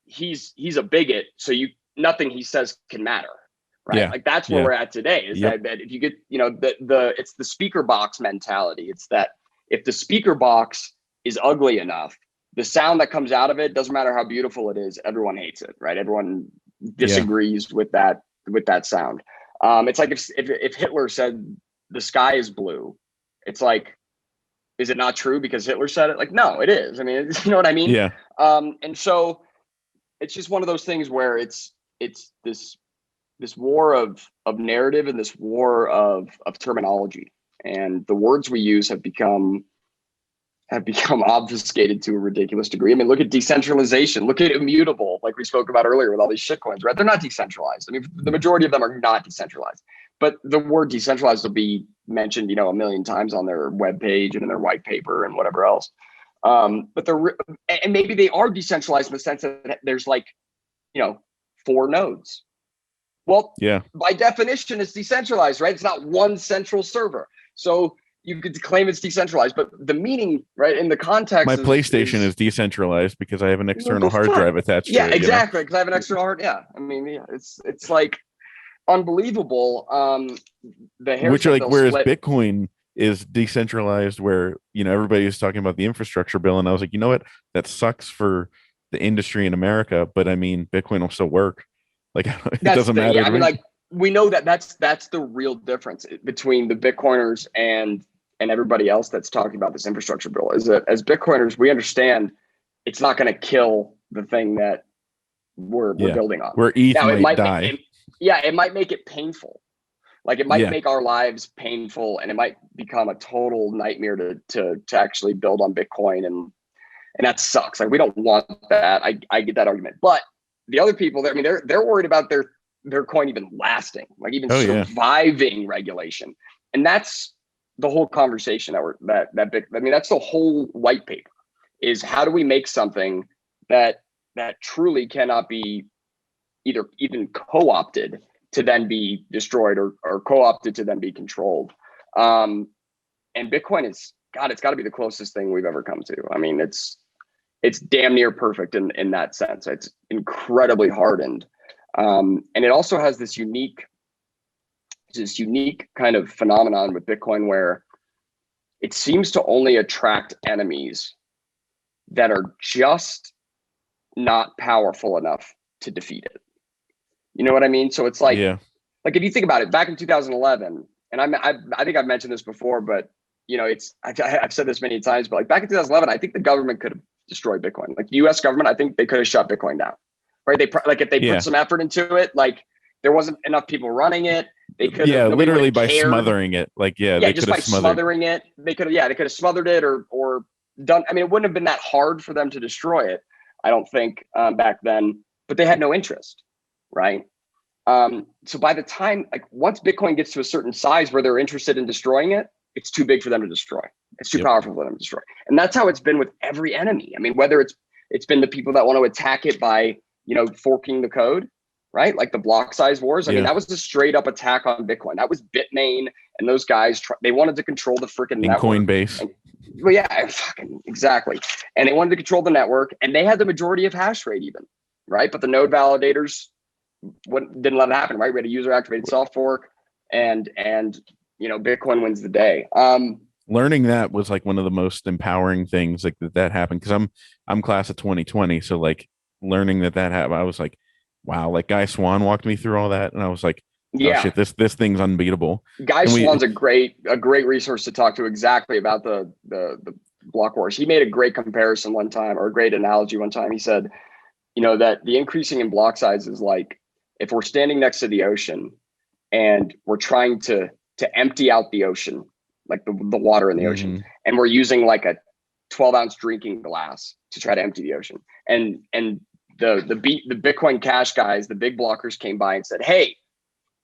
he's a bigot, so nothing he says can matter. Right. Yeah. Like that's where we're at today is that if you get, it's the speaker box mentality. It's that if the speaker box is ugly enough, the sound that comes out of it doesn't matter how beautiful it is. Everyone hates it. Right. Everyone disagrees with that sound. It's like if Hitler said the sky is blue, it's like, is it not true because Hitler said it? Like, no, it is. I mean, you know what I mean? Yeah. And so it's just one of those things where it's this war of narrative and this war of terminology, and the words we use have become obfuscated to a ridiculous degree. I mean, look at decentralization, look at immutable, like we spoke about earlier with all these shitcoins, right? They're not decentralized. I mean, the majority of them are not decentralized, but the word decentralized will be mentioned, a million times on their webpage and in their white paper and whatever else. But and maybe they are decentralized in the sense that there's like, 4 nodes. Well, by definition, it's decentralized, right? It's not one central server. So you could claim it's decentralized, but the meaning, right, in the context. My PlayStation is decentralized because I have an external hard drive attached to it. Yeah, exactly. Because I have an external hard. Yeah, I mean, it's like unbelievable. Whereas Bitcoin is decentralized, where everybody is talking about the infrastructure bill, and I was like, you know what, that sucks for the industry in America, but I mean, Bitcoin will still work. Like it doesn't matter. Yeah, I mean, like we know that's the real difference between the Bitcoiners and everybody else that's talking about this infrastructure bill. Is that as Bitcoiners, we understand it's not going to kill the thing that we're building on. Where ETH might die. It might make it painful. Like it might make our lives painful, and it might become a total nightmare to actually build on Bitcoin, and that sucks. Like we don't want that. I get that argument, but the other people, I mean, they're worried about their coin even lasting, like even surviving regulation, and that's the whole conversation that's the whole white paper is how do we make something that truly cannot be either even co-opted to then be destroyed or co-opted to then be controlled. And Bitcoin it's got to be the closest thing we've ever come to. I mean, it's damn near perfect in that sense. It's incredibly hardened. And it also has this unique kind of phenomenon with Bitcoin where it seems to only attract enemies that are just not powerful enough to defeat it. You know what I mean? So it's like, like if you think about it, back in 2011, and I think I've mentioned this before, but I've said this many times, but like back in 2011, I think the government could have destroyed Bitcoin. Like the U.S. government, I think they could have shut Bitcoin down. Right? If they put some effort into it, like there wasn't enough people running it. They could literally by smothering it. They just by smothering it, they could have smothered it or done. I mean, it wouldn't have been that hard for them to destroy it, I don't think, back then. But they had no interest, right? So by the time, like once Bitcoin gets to a certain size where they're interested in destroying it, it's too big for them to destroy. It's too powerful for them to destroy. And that's how it's been with every enemy. I mean, whether it's been the people that want to attack it by, forking the code, right? Like the block size wars. I mean, that was a straight up attack on Bitcoin. That was Bitmain and those guys. They wanted to control the freaking network. Coinbase. Well, yeah, fucking exactly. And they wanted to control the network, and they had the majority of hash rate even, right? But the node validators didn't let it happen, right? We had a user activated soft fork, and Bitcoin wins the day. Learning that was like one of the most empowering things, like that happened, because I'm class of 2020, so like learning that happened, I was like, wow, like Guy Swan walked me through all that, and I was like, oh Yeah. shit, this thing's unbeatable. Guy And Swan's a great resource to talk to exactly about the block wars. He made a great comparison one time, or a great analogy one time. He said, that the increasing in block size is like if we're standing next to the ocean and we're trying to empty out the ocean, like the water in the ocean, and we're using like a 12-ounce drinking glass to try to empty the ocean. And the Bitcoin Cash guys, the big blockers, came by and said, hey,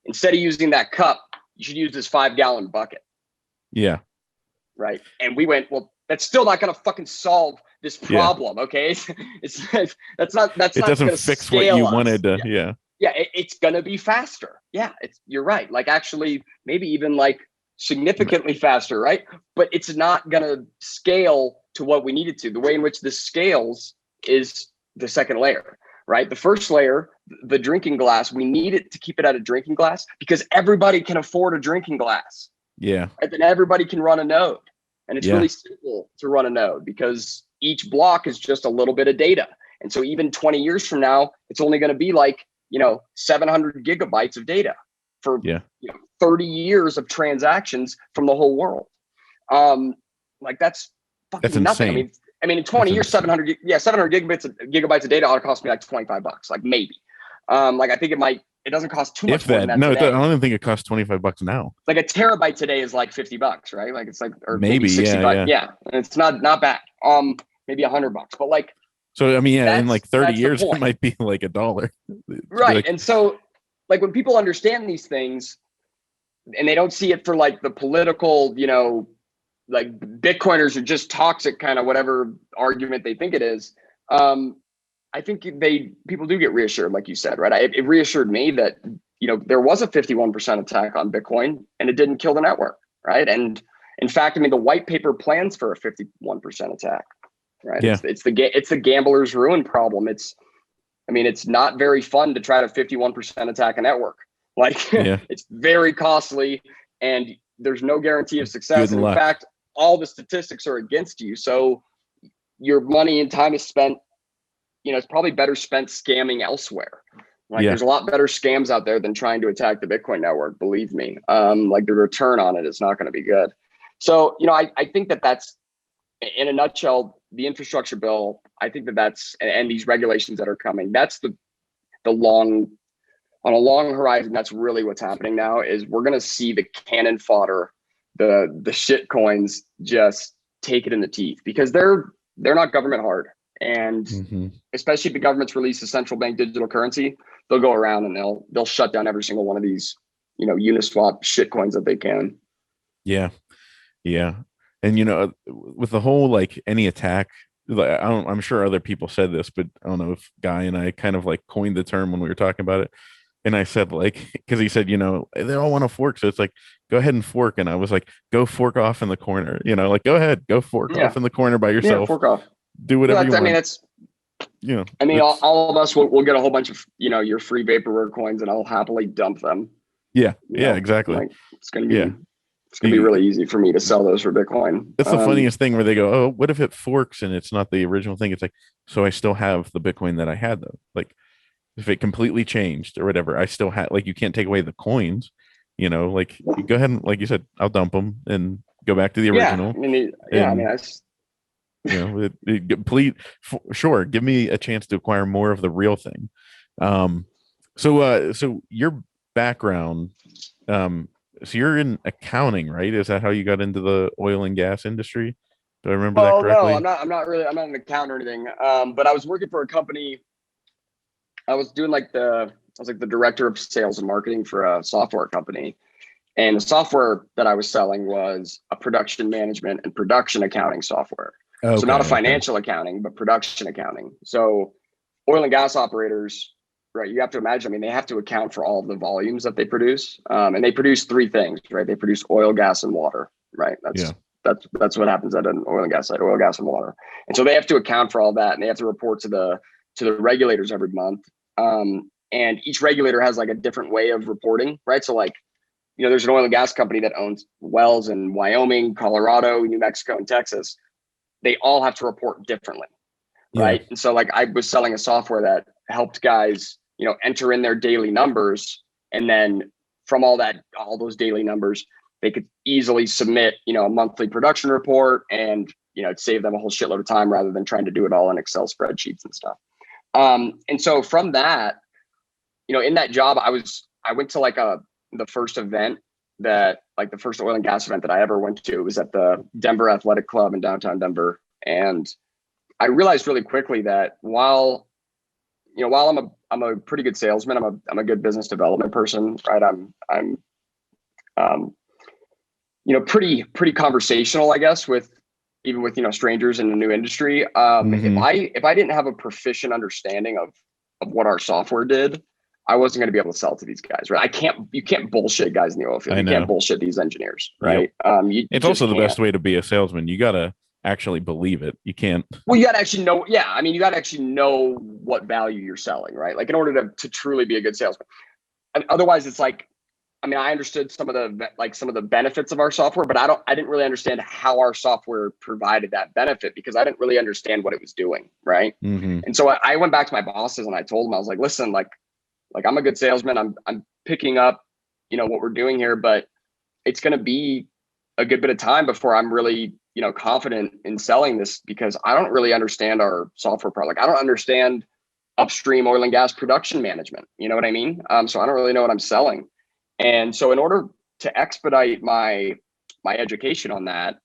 instead of using that cup, you should use this 5-gallon bucket. Yeah. Right. And we went, well, that's still not going to fucking solve this problem. Yeah. Okay. It doesn't fix what you wanted to. Yeah. Yeah. It's going to be faster. Yeah. You're right. Like actually maybe even like significantly faster. Right. But it's not going to scale to what we need it to. The way in which this scales is the second layer. Right. The first layer, the drinking glass, we need it to keep it at a drinking glass because everybody can afford a drinking glass. Yeah. And then everybody can run a node. And it's really simple to run a node because each block is just a little bit of data. And so even 20 years from now, it's only going to be like, 700 gigabytes of data for 30 years of transactions from the whole world. Like that's fucking nothing. Insane. I mean, in 20 years, 700 gigabytes of data ought to cost me like $25, like maybe. Like I think it doesn't cost too much more than that. No, today. I don't even think it costs $25 now. Like a terabyte today is like $50, right? Like it's like, or maybe $60. Yeah. And it's not bad. Maybe $100, but like, so, I mean, in like 30 years, it might be like $1. Right. Like, and so like when people understand these things and they don't see it for like the political, like Bitcoiners are just toxic kind of whatever argument they think it is. I think people do get reassured, like you said, right? It reassured me that, there was a 51% attack on Bitcoin and it didn't kill the network, right? And in fact, I mean, the white paper plans for a 51% attack, right? Yeah. It's the gambler's ruin problem. It's not very fun to try to 51% attack a network. Like it's very costly and there's no guarantee of success. And in fact, all the statistics are against you. So your money and time is spent, it's probably better spent scamming elsewhere. Like there's a lot better scams out there than trying to attack the Bitcoin network. Believe me. Like the return on it is not going to be good. So, I think that's in a nutshell, the infrastructure bill. I think that's, and these regulations that are coming, that's on a long horizon. That's really what's happening now is we're going to see the cannon fodder, the shit coins just take it in the teeth because they're not government hard. And especially if the government's release a central bank digital currency, they'll go around and they'll shut down every single one of these, Uniswap shit coins that they can. Yeah. Yeah. And, with the whole, like any attack, like, I'm sure other people said this, but I don't know if Guy and I kind of like coined the term when we were talking about it. And I said, like, because he said, they all want to fork. So it's like, go ahead and fork. And I was like, go fork off in the corner, like, go ahead, go fork off in the corner by yourself. Yeah, fork off. Do whatever you want. I mean, all of us will get a whole bunch of, your free vaporware coins and I'll happily dump them. Yeah. Yeah, exactly. Like, it's going to be really easy for me to sell those for Bitcoin. That's the funniest thing where they go, oh, what if it forks and it's not the original thing? It's like, so I still have the Bitcoin that I had though. Like if it completely changed or whatever, I still had, like, you can't take away the coins, like you go ahead and, like you said, I'll dump them and go back to the original. That's, sure. Give me a chance to acquire more of the real thing. So your background, so you're in accounting, right? Is that how you got into the oil and gas industry? Do I remember that correctly? No, I'm not an accountant or anything. But I was working for a company. I was doing the director of sales and marketing for a software company. And the software that I was selling was a production management and production accounting software. Okay, so not a financial accounting, but production accounting. So oil and gas operators, right? You have to imagine, they have to account for all of the volumes that they produce. And they produce three things, right? They produce oil, gas, and water, right? That's what happens at an oil and gas site, oil, gas, and water. And so they have to account for all that and they have to report to the regulators every month. And each regulator has like a different way of reporting, right? So like, there's an oil and gas company that owns wells in Wyoming, Colorado, New Mexico, and Texas. They all have to report differently, right? And so like I was selling a software that helped guys, enter in their daily numbers. And then from all those daily numbers, they could easily submit, a monthly production report, and, it'd save them a whole shitload of time rather than trying to do it all in Excel spreadsheets and stuff. And so from that, in that job, I went to the first event the first oil and gas event that I ever went to. It was at the Denver Athletic Club in downtown Denver. And I realized really quickly that while I'm a pretty good salesman, I'm a good business development person, right? I'm pretty conversational, I guess, even with strangers in a new industry. If I didn't have a proficient understanding of what our software did, I wasn't going to be able to sell to these guys, right? You can't bullshit guys in the oil field. You can't bullshit these engineers, right? Yep. It's also the best way to be a salesman. You got to actually believe it. You can't. Well, you got to actually know. Yeah. I mean, you got to actually know what value you're selling, right? Like in order to truly be a good salesman. And otherwise it's like, I understood some of the benefits of our software, but I didn't really understand how our software provided that benefit because I didn't really understand what it was doing. Right. Mm-hmm. And so I went back to my bosses and I told them, I was like, listen, like I'm a good salesman. I'm picking up, what we're doing here, but it's going to be a good bit of time before I'm really, confident in selling this because I don't really understand our software product. I don't understand upstream oil and gas production management. You know what I mean? So I don't really know what I'm selling. And so in order to expedite my education on that,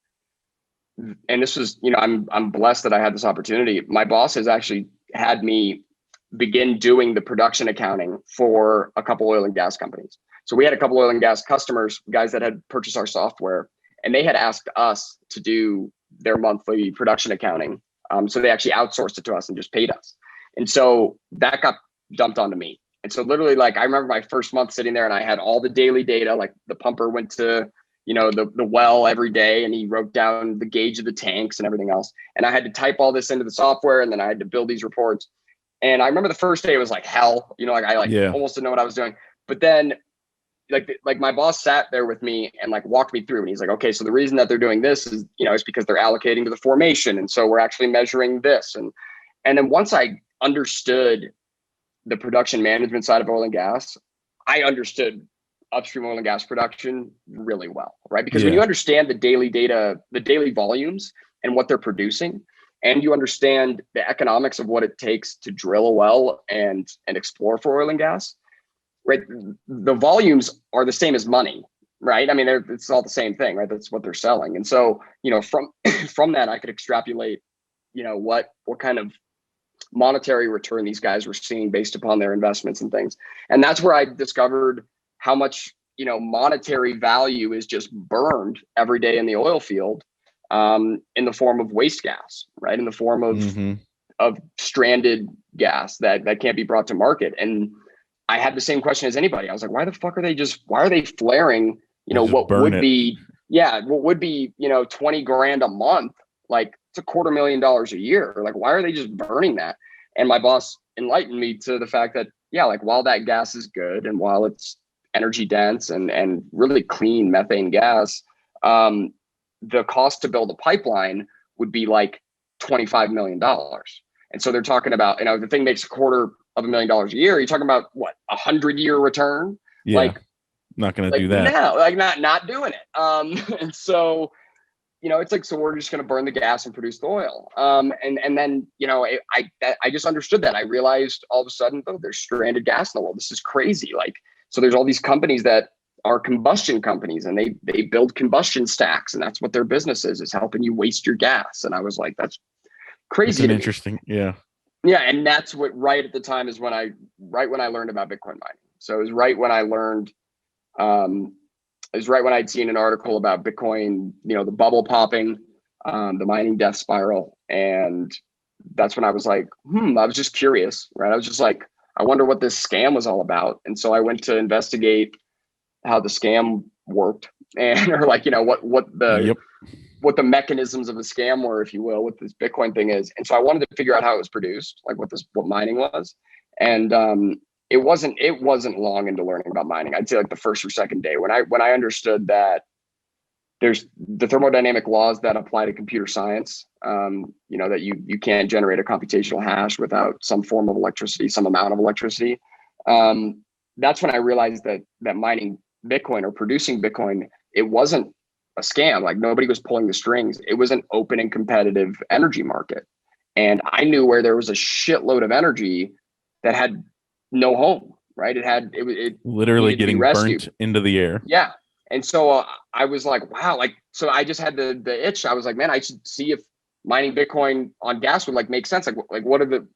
and this was, I'm blessed that I had this opportunity. My boss has actually had me begin doing the production accounting for a couple oil and gas companies. So we had a couple oil and gas customers, guys that had purchased our software, and they had asked us to do their monthly production accounting. So they actually outsourced it to us and just paid us. And so that got dumped onto me. And so literally, I remember my first month sitting there and I had all the daily data, like the pumper went to, the well every day and he wrote down the gauge of the tanks and everything else. And I had to type all this into the software and then I had to build these reports. And I remember the first day it was like hell, I almost didn't know what I was doing. But then like my boss sat there with me and walked me through and he's like, okay, so the reason that they're doing this is, it's because they're allocating to the formation. And so we're actually measuring this. And then once I understood the production management side of oil and gas, I understood upstream oil and gas production really well, right? Because when you understand the daily data, the daily volumes and what they're producing, and you understand the economics of what it takes to drill a well and explore for oil and gas, right? The volumes are the same as money, right? It's all the same thing, right? That's what they're selling. And so, from that, I could extrapolate, what kind of monetary return these guys were seeing based upon their investments and things. And that's where I discovered how much, monetary value is just burned every day in the oil field, in the form of waste gas, right? In the form of stranded gas that can't be brought to market. And I had the same question as anybody. I was like, why are they flaring, what would be 20 grand a month? Like it's $250,000 a year. Like, why are they just burning that? And my boss enlightened me to the fact that, while that gas is good and while it's energy dense and really clean methane gas, the cost to build a pipeline would be like $25 million. And so they're talking about, the thing makes $250,000 a year. You're talking about what, 100-year return? Yeah, not going to do that. No, not doing it. And so, it's like, so we're just going to burn the gas and produce the oil. And then, I just understood that. I realized all of a sudden, oh, there's stranded gas in the world. This is crazy. So there's all these companies that are combustion companies and they build combustion stacks. And that's what their business is helping you waste your gas. And I was like, that's crazy. It's interesting. Yeah. Yeah. And that's what right at the time is when I learned about Bitcoin mining. So it was right when I learned, it was right when I'd seen an article about Bitcoin, the bubble popping, the mining death spiral. And that's when I was like, I was just curious, right? I was just like, I wonder what this scam was all about. And so I went to investigate how the scam worked and what the mechanisms of the scam were, if you will, what this Bitcoin thing is. And so I wanted to figure out how it was produced, what mining was. And it wasn't long into learning about mining. I'd say the first or second day when I understood that there's the thermodynamic laws that apply to computer science, that you can't generate a computational hash without some form of electricity, some amount of electricity. that's when I realized that mining Bitcoin or producing Bitcoin, it wasn't a scam. Like nobody was pulling the strings. It was an open and competitive energy market. And I knew where there was a shitload of energy that had no home, right? It Literally getting burnt into the air. Yeah. And so I was like, wow, like, so I just had the itch. I was like, man, I should see if mining Bitcoin on gas would like make sense. Like what the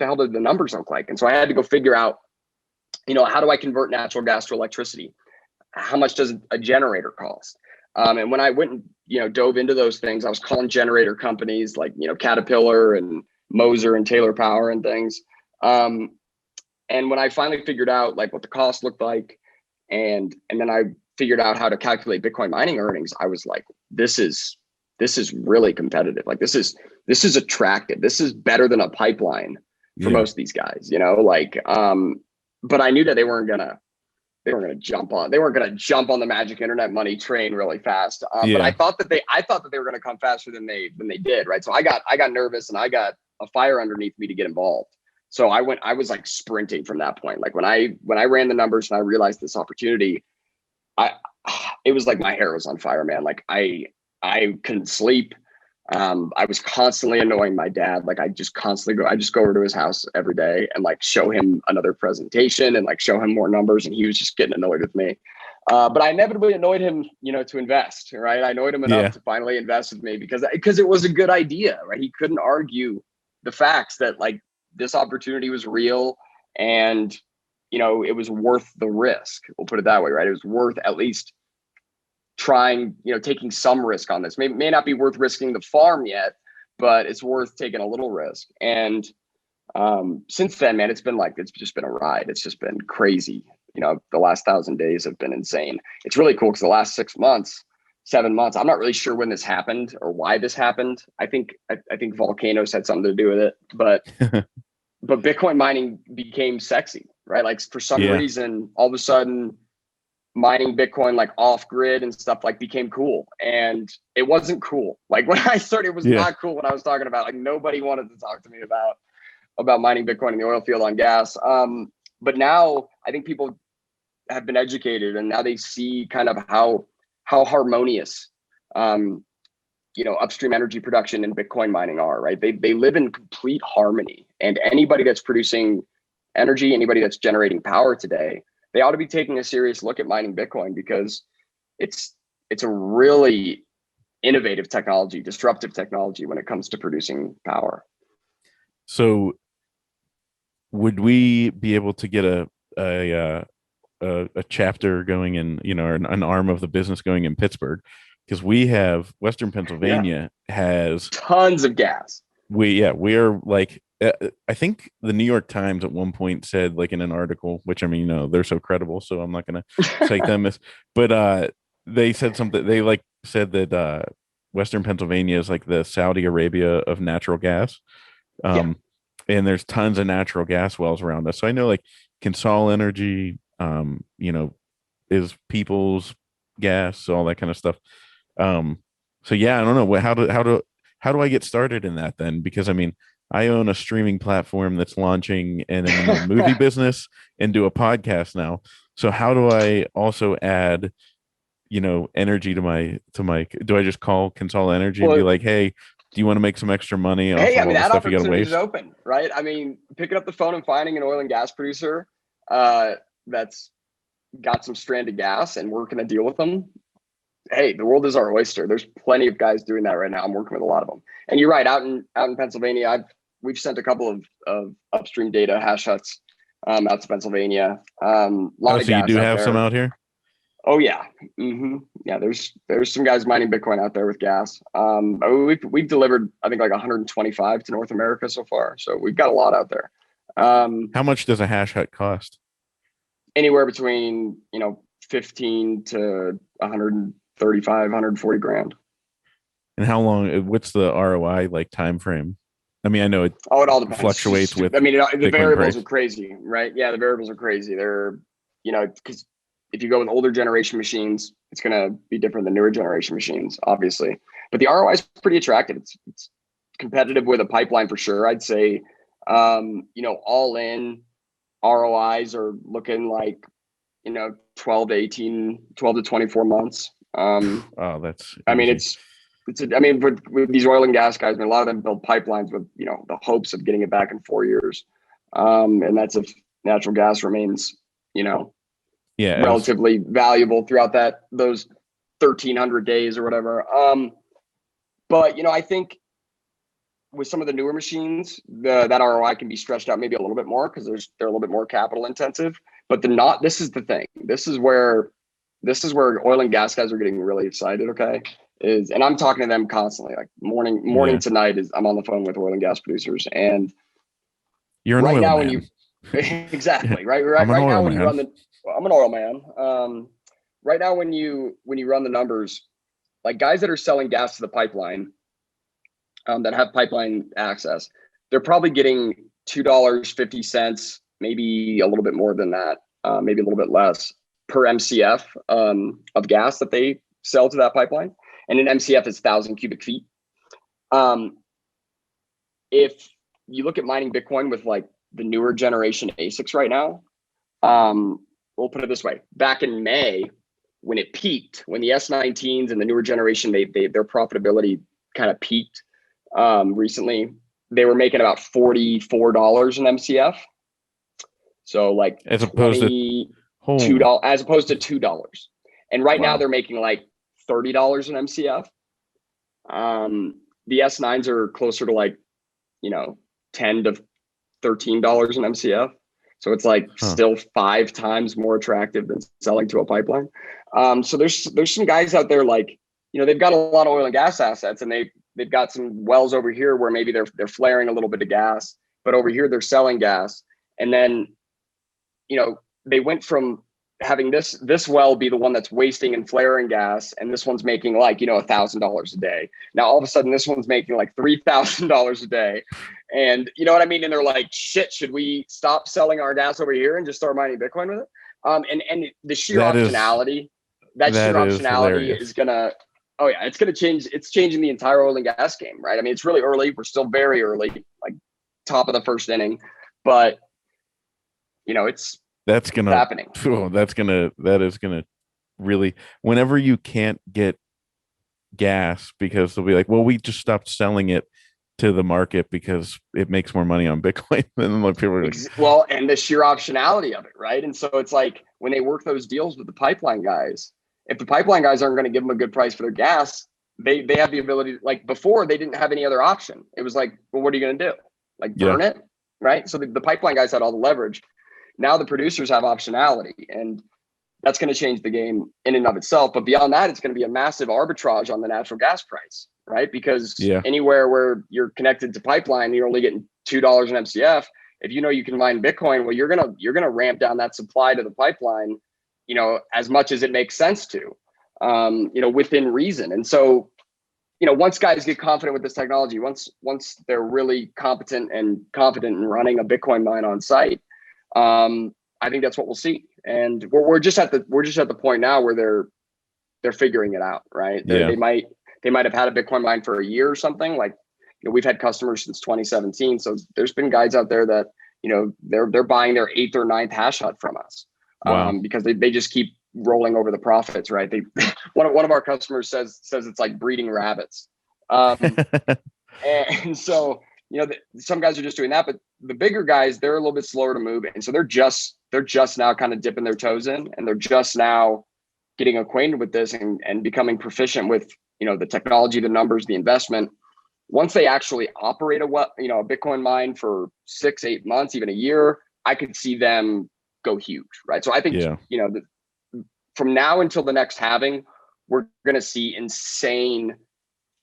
hell did the numbers look like? And so I had to go figure out, how do I convert natural gas to electricity? How much does a generator cost? And when I went and, dove into those things, I was calling generator companies like, Caterpillar and Moser and Taylor Power and things. And when I finally figured out like what the cost looked like, and then I figured out how to calculate Bitcoin mining earnings, I was like, this is really competitive. Like this is attractive. This is better than a pipeline for most of these guys, but I knew that they weren't gonna jump on the magic internet money train really fast. But I thought that they were gonna come faster than they did. Right. So I got nervous and I got a fire underneath me to get involved. So I was like sprinting from that point. Like when I ran the numbers and I realized this opportunity, it was like my hair was on fire, man. Like I couldn't sleep. I was constantly annoying my dad. Like I just go over to his house every day and like show him another presentation and like show him more numbers. And he was just getting annoyed with me. But I inevitably annoyed him, to invest, right? I annoyed him enough to finally invest with me because it was a good idea, right? He couldn't argue the facts that like this opportunity was real and, it was worth the risk. We'll put it that way, right? It was worth at least trying, taking some risk on this. May not be worth risking the farm yet, but it's worth taking a little risk. And since then, man, it's just been a ride. It's just been crazy. The last 1,000 days have been insane. It's really cool because the last 6 months, 7 months, I'm not really sure when this happened or why this happened. I think volcanoes had something to do with it, but but Bitcoin mining became sexy, right? Like for some reason, all of a sudden, mining Bitcoin like off grid and stuff like became cool. And it wasn't cool. Like when I started, it was not cool what I was talking about. Like nobody wanted to talk to me about mining Bitcoin in the oil field on gas. But now I think people have been educated and now they see kind of how harmonious, upstream energy production and Bitcoin mining are, right? They live in complete harmony, and anybody that's producing energy, anybody that's generating power today, they ought to be taking a serious look at mining Bitcoin because it's a really innovative technology, disruptive technology when it comes to producing power. So would we be able to get a chapter going in, or an arm of the business going in Pittsburgh? Because we have Western Pennsylvania has tons of gas. We are like, I think the New York Times at one point said, like in an article, which I mean, they're so credible, so I'm not going to cite them as, but they said something. They like said that Western Pennsylvania is like the Saudi Arabia of natural gas, and there's tons of natural gas wells around us. So I know like Consol Energy, is People's Gas, all that kind of stuff. So yeah, I don't know how do I get started in that then? Because I mean, I own a streaming platform that's launching and in the movie business and do a podcast now. So how do I also add, energy to my, do I just call Consol Energy and be like, hey, do you want to make some extra money? Hey, I mean, that opportunity is open, right? I mean, picking up the phone and finding an oil and gas producer that's got some stranded gas and working a deal with them. Hey, the world is our oyster. There's plenty of guys doing that right now. I'm working with a lot of them. And you're right, out in Pennsylvania, we've sent a couple of Upstream Data hash huts out to Pennsylvania. So you do have some out here? Oh yeah, yeah. There's some guys mining Bitcoin out there with gas. We've delivered I think like 125 to North America so far. So we've got a lot out there. How much does a hash hut cost? Anywhere between 15 to 135, 140 grand. And how long? What's the ROI like time frame? I mean, I know it all depends. Fluctuates with. I mean, the Bitcoin variables price. are crazy, right? Yeah, the variables are crazy. They're because if you go with older generation machines, it's going to be different than newer generation machines, obviously. But the ROI is pretty attractive. It's competitive with a pipeline for sure. I'd say, all in, ROIs are looking like, 12 to 24 months. Oh, that's I mean, easy. with these oil and gas guys, a lot of them build pipelines with, the hopes of getting it back in 4 years. And that's if natural gas remains, relatively valuable throughout those 1,300 days or whatever. But, I think with some of the newer machines, that ROI can be stretched out maybe a little bit more because they're a little bit more capital intensive. But this is the thing. This is where oil and gas guys are getting really excited. Okay, and I'm talking to them constantly, like morning to night. I'm on the phone with oil and gas producers, and you're an right oil now man. when you exactly right I'm an right now oil when you man. run I'm an oil man. Right now when you run the numbers, like guys that are selling gas to the pipeline, that have pipeline access, they're probably getting $2.50, maybe a little bit more than that, maybe a little bit less per MCF of gas that they sell to that pipeline. And an MCF is 1,000 cubic feet. If you look at mining Bitcoin with like the newer generation ASICs right now, we'll put it this way: back in May, when it peaked, when the S19s and the newer generation, their profitability kind of peaked. Recently, they were making about $44 an MCF. So like as opposed to $2, as opposed to $2. And right now Wow. they're making like $30 an MCF. The S9s are closer to like, $10 to $13 an MCF. So it's like still 5 times more attractive than selling to a pipeline. So there's some guys out there like, they've got a lot of oil and gas assets, and they've got some wells over here where maybe they're flaring a little bit of gas, but over here they're selling gas. And then, they went from having this well be the one that's wasting and flaring gas, and this one's making like, $1,000 a day. Now all of a sudden this one's making like $3,000 a day. And you know what I mean? And they're like, shit, should we stop selling our gas over here and just start mining Bitcoin with it? And the sheer optionality is gonna, oh yeah, it's gonna change. It's changing the entire oil and gas game, right? I mean, it's really early. We're still very early, like top of the first inning, but that's happening. That is gonna really, whenever you can't get gas because they'll be like, well, we just stopped selling it to the market because it makes more money on Bitcoin. And like people are like, well, and the sheer optionality of it, right? And so it's like when they work those deals with the pipeline guys, if the pipeline guys aren't going to give them a good price for their gas, they have the ability. Like before, they didn't have any other option. It was like, well, what are you going to do? Like burn it, right? So the pipeline guys had all the leverage. Now the producers have optionality, and that's going to change the game in and of itself. But beyond that, it's going to be a massive arbitrage on the natural gas price, right? Because anywhere where you're connected to pipeline, you're only getting $2 an MCF. If you can mine Bitcoin, well, you're gonna ramp down that supply to the pipeline, as much as it makes sense to, within reason. And so, once guys get confident with this technology, once they're really competent and confident in running a Bitcoin mine on site, I think that's what we'll see. And we're just at the point now where they're figuring it out, right? They might have had a Bitcoin mine for a year or something. Like, we've had customers since 2017. So there's been guys out there that, they're buying their 8th or 9th hash hut from us. Wow. Because they just keep rolling over the profits, right? One of our customers says it's like breeding rabbits. And so, some guys are just doing that, but the bigger guys, they're a little bit slower to move. And so they're just now kind of dipping their toes in, and they're just now getting acquainted with this and becoming proficient with, the technology, the numbers, the investment. Once they actually operate a Bitcoin mine for 6-8 months, even a year, I could see them go huge, right? So I think, from now until the next halving, we're going to see insane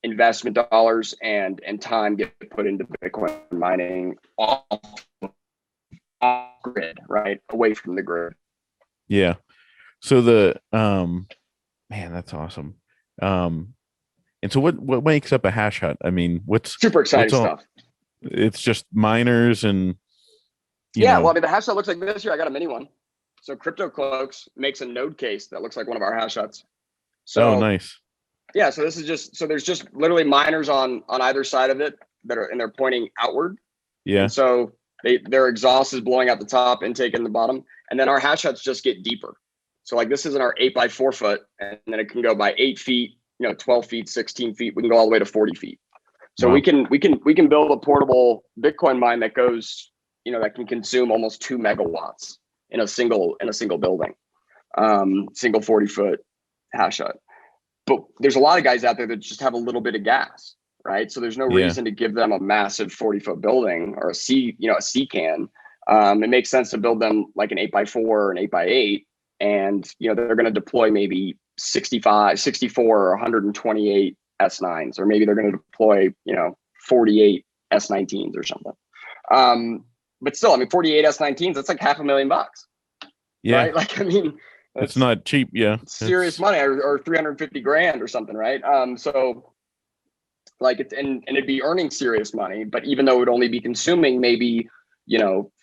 investment dollars and time get put into Bitcoin mining off grid, right? Away from the grid. Yeah. So man, that's awesome. And so what makes up a hash hut? I mean, what's super exciting stuff? It's just miners and well, I mean, the hash hut looks like this here. I got a mini one. So Crypto Cloaks makes a node case that looks like one of our hash huts. So nice. Yeah, so this is there's just literally miners on either side of it they're pointing outward. Yeah. And so their exhaust is blowing out the top, intake in the bottom, and then our hash huts just get deeper. So like this isn't our 8x4 foot, and then it can go by 8 feet, 12 feet, 16 feet. We can go all the way to 40 feet. So Wow. we can build a portable Bitcoin mine that goes, that can consume almost 2 megawatts in a single building, single 40-foot hash hut. But there's a lot of guys out there that just have a little bit of gas, right? So there's no reason to give them a massive 40-foot building or a C can. It makes sense to build them like an 8x4 or an 8x8, and they're going to deploy maybe 65, 64, or 128 S9s, or maybe they're going to deploy 48 S19s or something. But still, 48 S19s, that's like $500,000. Yeah. Right? Like, it's not cheap. Yeah. Serious money, or 350 grand or something. Right. So like and it'd be earning serious money, but even though it would only be consuming maybe,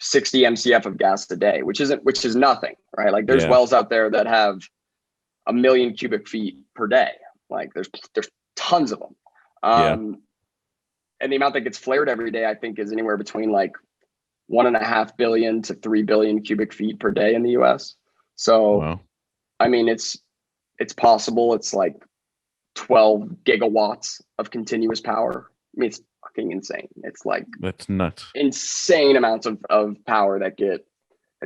60 MCF of gas a day, which is nothing, right? Like there's wells out there that have 1 million cubic feet per day. Like there's tons of them. And the amount that gets flared every day, I think, is anywhere between like 1.5 billion to 3 billion cubic feet per day in the US. So, wow. It's possible. It's like 12 gigawatts of continuous power. It's fucking insane. It's like, that's nuts. Insane amounts of power that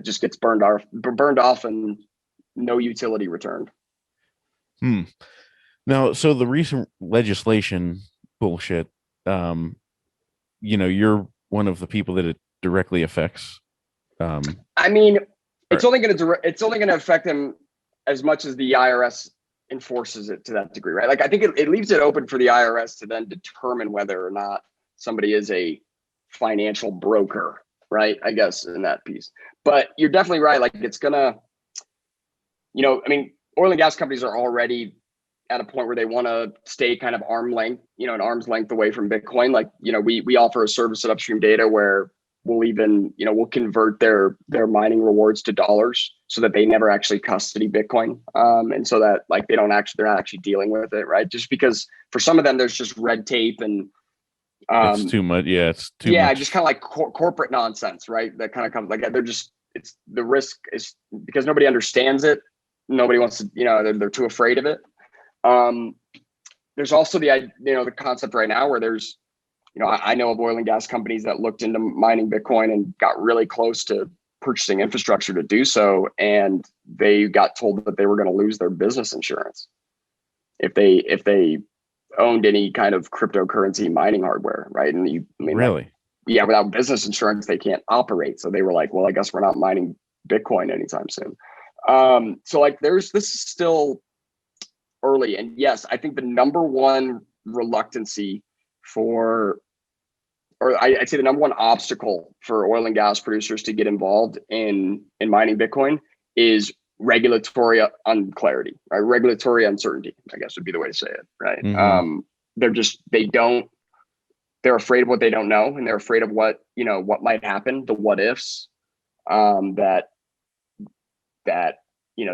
just gets burned off and no utility returned. Now, so the recent legislation bullshit, you're one of the people that it directly affects. It's only going to affect them as much as the IRS enforces it to that degree, right? Like I think it leaves it open for the IRS to then determine whether or not somebody is a financial broker, right? I guess in that piece. But you're definitely right. Like it's gonna, oil and gas companies are already at a point where they want to stay kind of an arm's length away from Bitcoin. Like, we offer a service at Upstream Data where we'll even, we'll convert their mining rewards to dollars so that they never actually custody Bitcoin. And so that like they're not actually dealing with it, right? Just because for some of them, there's just red tape and it's too much. Yeah, it's too much. Just kind of like corporate nonsense, right? That kind of comes like it's the risk is because nobody understands it. Nobody wants to, they're too afraid of it. There's also the concept right now where there's, I know of oil and gas companies that looked into mining Bitcoin and got really close to purchasing infrastructure to do so. And they got told that they were going to lose their business insurance if they owned any kind of cryptocurrency mining hardware. Right. And really? Without business insurance, they can't operate. So they were like, well, I guess we're not mining Bitcoin anytime soon. So like this is still early. And yes, I think the number one reluctancy I'd say the number one obstacle for oil and gas producers to get involved in mining Bitcoin is regulatory unclarity, right? Regulatory uncertainty, I guess would be the way to say it, right? Mm-hmm. They're afraid of what they don't know, and they're afraid of what might happen, the what ifs, that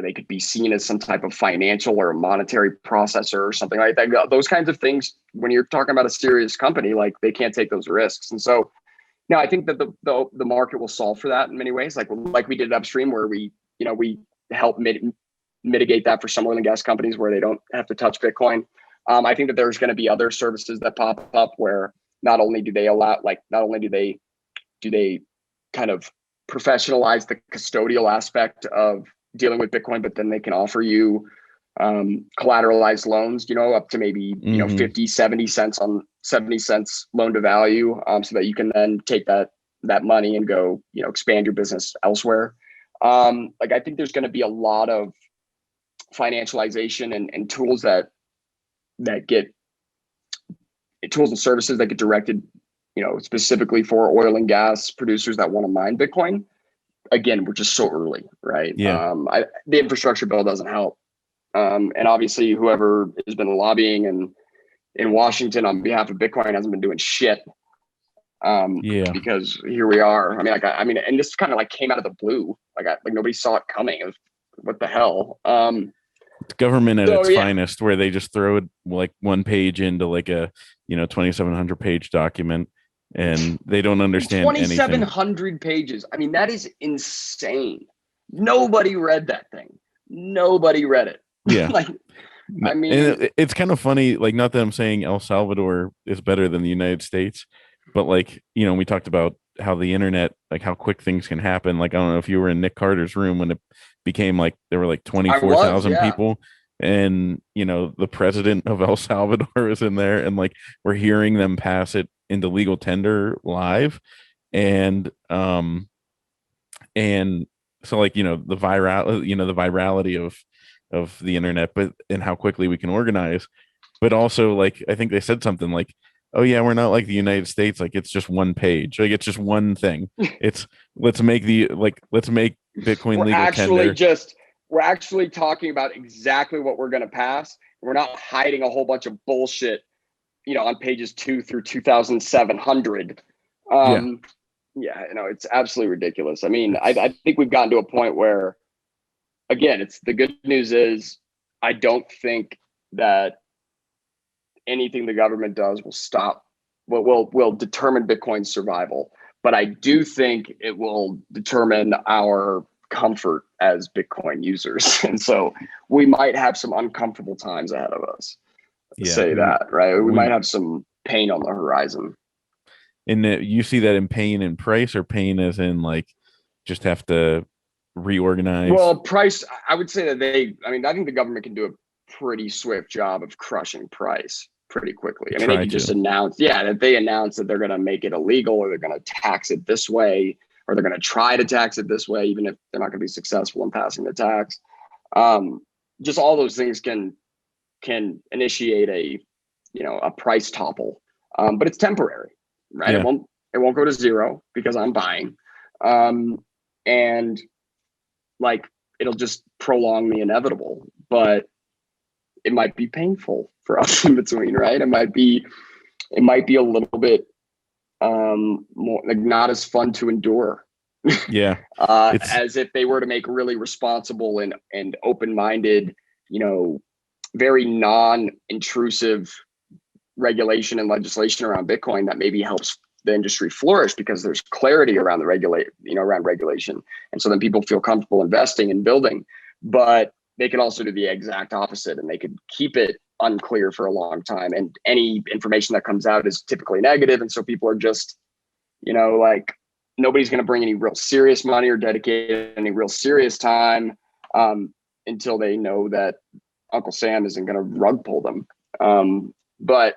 they could be seen as some type of financial or monetary processor or something like that. Those kinds of things, when you're talking about a serious company, like they can't take those risks. And so now I think that the market will solve for that in many ways, like we did at Upstream, where we help mitigate that for some oil and gas companies where they don't have to touch Bitcoin. I think that there's going to be other services that pop up where not only do they kind of professionalize the custodial aspect of dealing with Bitcoin, but then they can offer you collateralized loans, up to maybe 50, 70 cents loan to value, so that you can then take that money and go expand your business elsewhere. Like I think there's going to be a lot of financialization and tools that get tools and services that get directed specifically for oil and gas producers that want to mine Bitcoin. Again, we're just so early, right? Yeah. The infrastructure bill doesn't help. And obviously whoever has been lobbying in Washington on behalf of Bitcoin hasn't been doing shit. Because here we are. And this kind of like came out of the blue. Like nobody saw it coming. It was, what the hell? It's government at its finest, where they just throw it like one page into like a 2,700 page document, and they don't understand 2,700 pages. I mean, that is insane. Nobody read that thing. Nobody read it. Yeah. Like, I mean, and it's kind of funny, like, not that I'm saying El Salvador is better than the United States, but like, we talked about how the internet, like how quick things can happen. Like, I don't know if you were in Nick Carter's room when it became like there were like 24,000 people, and the president of El Salvador is in there, and like we're hearing them pass it into legal tender live, and so like the virality of the internet, but and how quickly we can organize. But also, like, I think they said something like, oh yeah, we're not like the United States, like it's just one page, like it's just one thing. It's let's make Bitcoin legal tender. We're actually talking about exactly what we're going to pass. We're not hiding a whole bunch of bullshit, on pages 2 through 2,700. Yeah, it's absolutely ridiculous. I mean, I think we've gotten to a point where, again, it's the good news is I don't think that anything the government does will determine Bitcoin's survival. But I do think it will determine our comfort as Bitcoin users. And so we might have some uncomfortable times ahead of us. That, right? We might have some pain on the horizon. And you see that in pain in price, or pain as in like just have to reorganize? Well, price, I would say that I think the government can do a pretty swift job of crushing price pretty quickly. I mean, they can just announce, that they announce that they're going to make it illegal, or they're going to tax it this way, or they're going to try to tax it this way, even if they're not going to be successful in passing the tax. Just all those things can initiate a price topple, but it's temporary, right? Yeah. It won't go to zero because I'm buying, and like it'll just prolong the inevitable, but it might be painful for us in between, right? It might be a little bit more like not as fun to endure. Yeah. As if they were to make really responsible and open-minded, very non-intrusive regulation and legislation around Bitcoin that maybe helps the industry flourish because there's clarity around around regulation. And so then people feel comfortable investing and building, but they could also do the exact opposite, and they could keep it unclear for a long time. And any information that comes out is typically negative. And so people are just, like, nobody's going to bring any real serious money or dedicate any real serious time until they know that Uncle Sam isn't going to rug pull them. But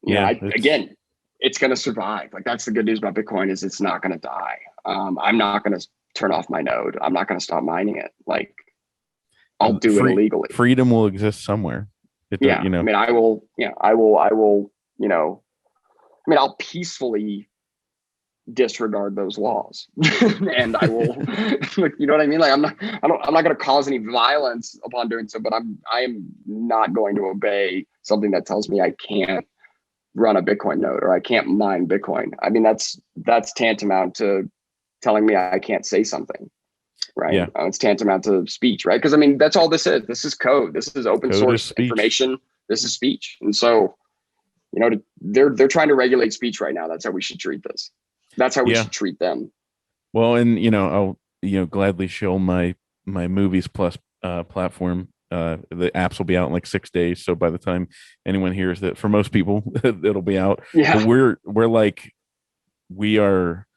again, it's going to survive. Like, that's the good news about Bitcoin, is it's not going to die. I'm not going to turn off my node. I'm not going to stop mining it. Like, I'll do it illegally. Freedom will exist somewhere. I mean, I'll peacefully disregard those laws and I will, you know what I mean? Like, I'm not going to cause any violence upon doing so, but I am not going to obey something that tells me I can't run a Bitcoin node or I can't mine Bitcoin. I mean, that's tantamount to telling me I can't say something, right? Yeah. It's tantamount to speech, right? Because I mean, that's all this is. This is code. This is open source information. This is speech. And so, they're trying to regulate speech right now. That's how we should treat this. That's how we should treat them. Well, and I'll gladly show my Movies Plus platform. The apps will be out in like 6 days. So by the time anyone hears that, for most people, it'll be out. Yeah. But we are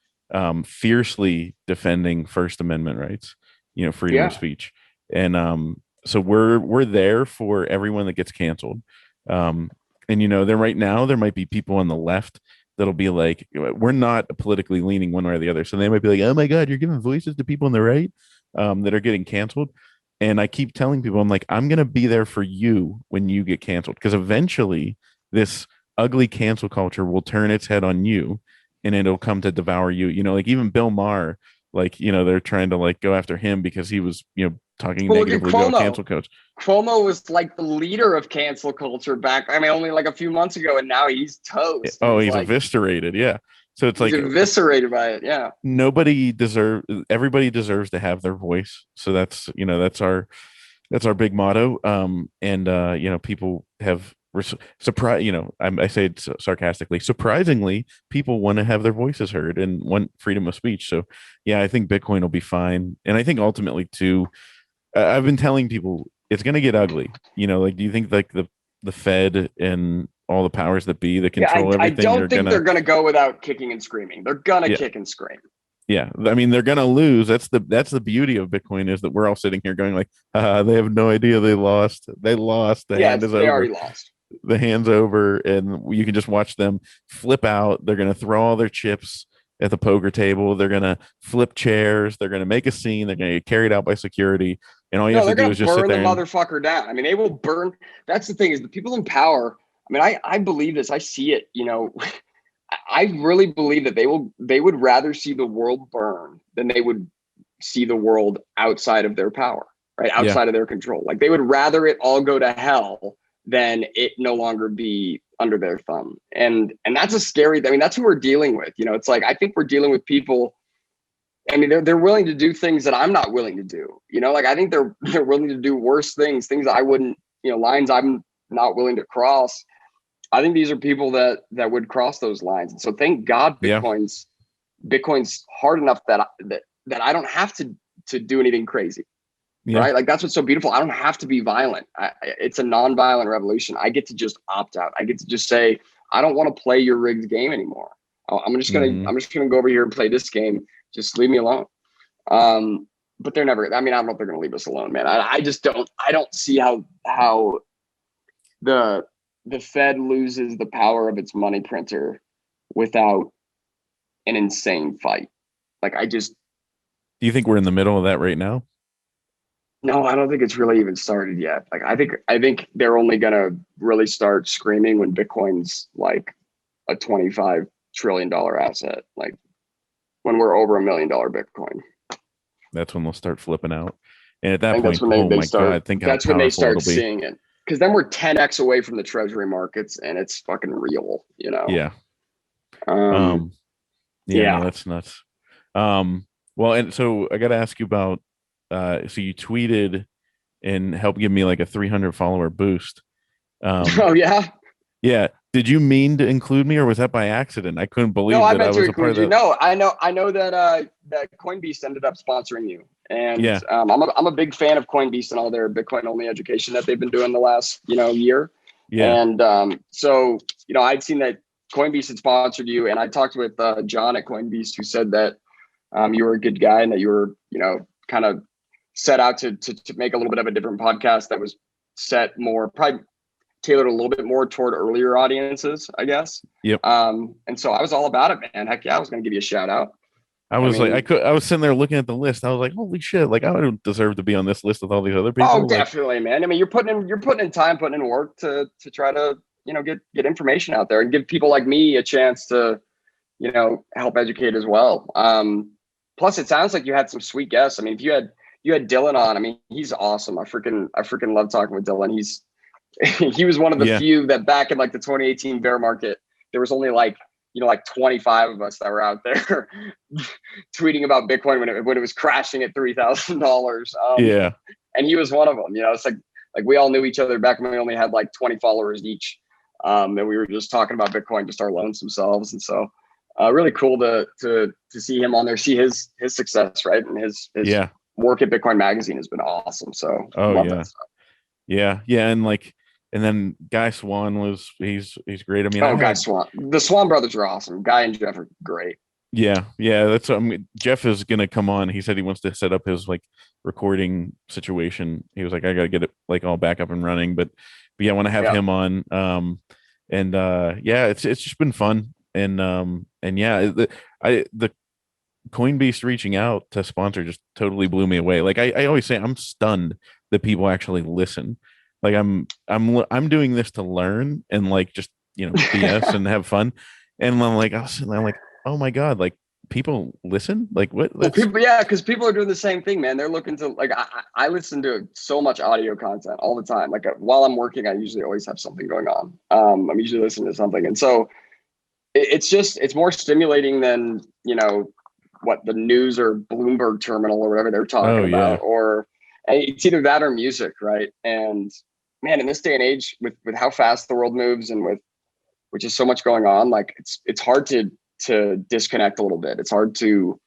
fiercely defending First Amendment rights, freedom of speech. And so we're there for everyone that gets canceled. And there right now, there might be people on the left that'll be like, we're not politically leaning one way or the other. So they might be like, oh my God, you're giving voices to people on the right that are getting canceled. And I keep telling people, I'm like, I'm going to be there for you when you get canceled, because eventually this ugly cancel culture will turn its head on you and it'll come to devour you. Like even Bill Maher, like, they're trying to like go after him because he was, talking negatively about cancel culture. Cuomo was like the leader of cancel culture back, only like a few months ago, and now he's toast. Oh, he's like, eviscerated. Yeah. So it's like eviscerated by it. Yeah. Everybody deserves to have their voice. So that's our big motto. And people have surprise, I say it sarcastically, surprisingly, people want to have their voices heard and want freedom of speech. So yeah, I think Bitcoin will be fine. And I think ultimately too, I've been telling people it's going to get ugly. Like, do you think like the Fed and all the powers that be that Yeah, control I everything don't think they're gonna go without kicking and screaming. They're gonna yeah, kick and scream. yeah. I mean, they're going to lose. That's the beauty of Bitcoin, is that we're all sitting here going like, they have no idea they lost. They lost. The hand is They over. already lost. The hand's over, and you can just watch them flip out. They're going to throw all their chips at the poker table. They're going to flip chairs. They're going to make a scene. They're going to get carried out by security. And all you have They're to do gonna is just sit burn the there and motherfucker down. I mean, they will burn. That's the thing, is the people in power. I mean, I believe this. I see it. I really believe that they would rather see the world burn than they would see the world outside of their power, right? yeah, Outside of their control. Like, they would rather it all go to hell than it no longer be under their thumb. And that's a scary, I mean, that's who we're dealing with. It's like, I think we're dealing with people. I mean, they're willing to do things that I'm not willing to do. Like, I think they're willing to do worse things that I wouldn't, lines I'm not willing to cross. I think these are people that would cross those lines. And so thank God yeah, Bitcoin's hard enough that I don't have to do anything crazy. yeah, Right? Like, that's what's so beautiful. I don't have to be violent. It's a non-violent revolution. I get to just opt out. I get to just say, I don't want to play your rigged game anymore. I'm just gonna go over here and play this game. Just leave me alone. But they're never. I mean, I don't know if they're gonna leave us alone, man. I just don't. I don't see how the Fed loses the power of its money printer without an insane fight. Like, do you think we're in the middle of that right now? No, I don't think it's really even started yet. Like, I think they're only gonna really start screaming when Bitcoin's like a $25 trillion asset. Like, when we're over $1 million Bitcoin. That's when they'll start flipping out. And at that I think point, that's when oh they my start. God, think how That's when they powerful start it'll be. seeing it. Because then we're 10x away from the treasury markets, and it's fucking real. Yeah. Um. No, that's nuts. Well, and so I got to ask you about. So you tweeted and helped give me like a 300 follower boost. Oh yeah. Yeah. Did you mean to include me, or was that by accident? I couldn't believe No, I that I meant to was a part include of you. that. No, I know that Coinbeast ended up sponsoring you, and Yeah. I'm a big fan of Coinbeast and all their Bitcoin only education that they've been doing the last year. Yeah. And so I'd seen that Coinbeast had sponsored you, and I talked with John at Coinbeast, who said that you were a good guy and that you were kind of set out to make a little bit of a different podcast that was set more probably tailored a little bit more toward earlier audiences, I guess. Yep. And so I was all about it, man. Heck yeah, I was going to give you a shout out. I was I was sitting there looking at the list. I was like, holy shit! Like, I don't deserve to be on this list with all these other people. Oh, definitely, man. I mean, you're putting in time, putting in work to try to get information out there and give people like me a chance to help educate as well. Plus, it sounds like you had some sweet guests. I mean, if you had Dylan on, I mean, he's awesome. I freaking love talking with Dylan. He was one of the few that back in like the 2018 bear market, there was only like 25 of us that were out there tweeting about Bitcoin when it was crashing at $3,000. Yeah. And he was one of them. It's like we all knew each other back when we only had like 20 followers each. And we were just talking about Bitcoin, just our lonesome selves. And so really cool to see him on there, see his success, right? And his work at Bitcoin Magazine has been awesome. So love that stuff. Yeah. And then Guy Swan he's great. I mean, Guy Swan. The Swan brothers are awesome. Guy and Jeff are great. Yeah. That's Jeff is gonna come on. He said he wants to set up his like recording situation. He was like, I gotta get it like all back up and running. But yeah, I want to have him on. It's just been fun. And yeah, the Coinbase reaching out to sponsor just totally blew me away. Like I always say, I'm stunned that people actually listen. Like I'm doing this to learn and like just BS and have fun. And I'm like, I'm like, oh my God, like people listen? Like what? Well, because people are doing the same thing, man. They're looking to like I listen to so much audio content all the time. Like while I'm working, I usually always have something going on. I'm usually listening to something, and so it's more stimulating than what the news or Bloomberg terminal or whatever they're talking about, or it's either that or music, right? And man, in this day and age, with how fast the world moves and with which is so much going on, like it's hard to disconnect a little bit. It's hard to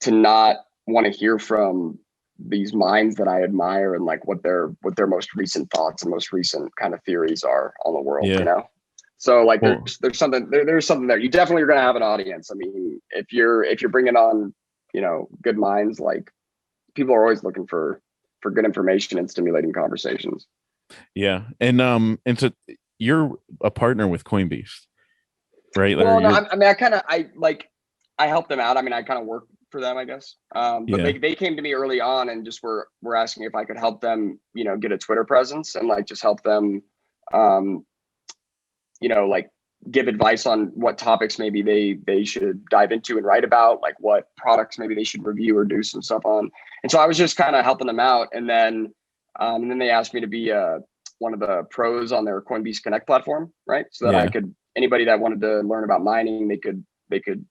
not want to hear from these minds that I admire and like what their most recent thoughts and most recent kind of theories are on the world, you know? So like there's something there. You definitely are going to have an audience. I mean, if you're bringing on, you know, good minds, like people are always looking for good information and stimulating conversations. Yeah. And so you're a partner with Coinbase, right? Well, no, I help them out. I mean, I kind of work for them, I guess. But they came to me early on and just were asking if I could help them, you know, get a Twitter presence and like just help them, you know, like give advice on what topics maybe they should dive into and write about, like what products maybe they should review or do some stuff on. And so I was just kind of helping them out. And then they asked me to be one of the pros on their Coinbase Connect platform, right? So that I could, anybody that wanted to learn about mining, they could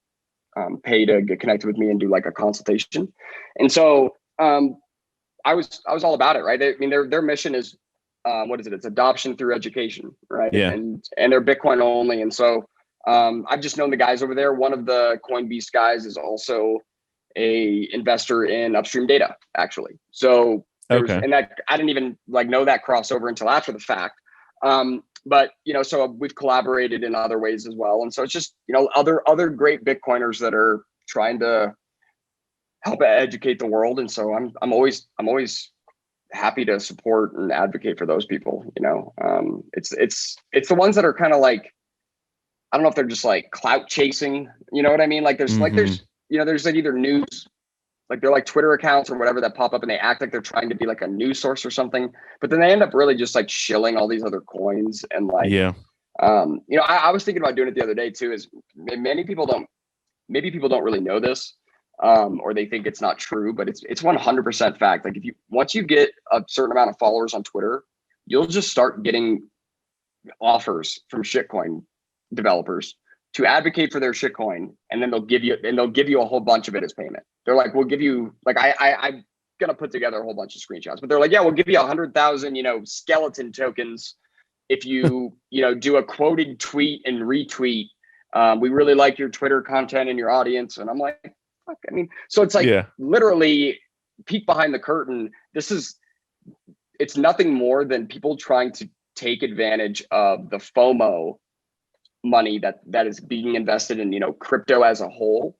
pay to get connected with me and do like a consultation. And so I was all about it, right? I mean, their mission is what is it? It's adoption through education, right? Yeah. And they're Bitcoin only. And so I've just known the guys over there. One of the Coinbase guys is also a investor in Upstream Data, actually. So and that I didn't even like know that crossover until after the fact. But you know, so we've collaborated in other ways as well. And so it's just, you know, other great Bitcoiners that are trying to help educate the world. And so I'm always happy to support and advocate for those people. You know, it's the ones that are kind of like, I don't know if they're just like clout chasing, you know what I mean? Like there's like there's like either news, like they're like Twitter accounts or whatever that pop up and they act like they're trying to be like a news source or something, but then they end up really just like shilling all these other coins and like, you know, I was thinking about doing it the other day too, is maybe people don't really know this, or they think it's not true, but it's 100% fact. Like once you get a certain amount of followers on Twitter, you'll just start getting offers from shitcoin developers to advocate for their shitcoin, and then they'll give you a whole bunch of it as payment. They're like, we'll give you like I'm gonna put together a whole bunch of screenshots, but they're like, yeah, we'll give you 100,000, you know, skeleton tokens if you you know, do a quoted tweet and retweet. We really like your Twitter content and your audience. And I'm like, fuck, I mean, so it's like literally peek behind the curtain. It's nothing more than people trying to take advantage of the FOMO money that is being invested in, you know, crypto as a whole.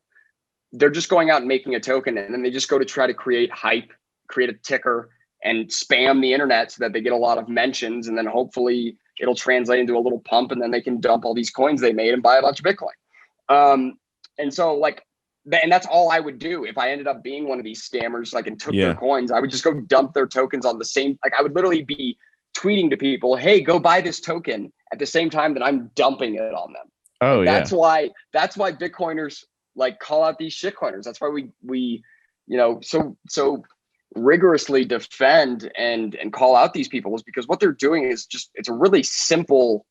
They're just going out and making a token, and then they just go to try to create hype, create a ticker, and spam the internet so that they get a lot of mentions, and then hopefully it'll translate into a little pump, and then they can dump all these coins they made and buy a bunch of Bitcoin. And so like, and that's all I would do if I ended up being one of these scammers, like, and took their coins. I would just go dump their tokens on the same, like I would literally be tweeting to people, hey, go buy this token at the same time that I'm dumping it on them. Oh, and that's why Bitcoiners like call out these shitcoiners. That's why we, you know, so rigorously defend and call out these people, is because what they're doing is just, it's a really simple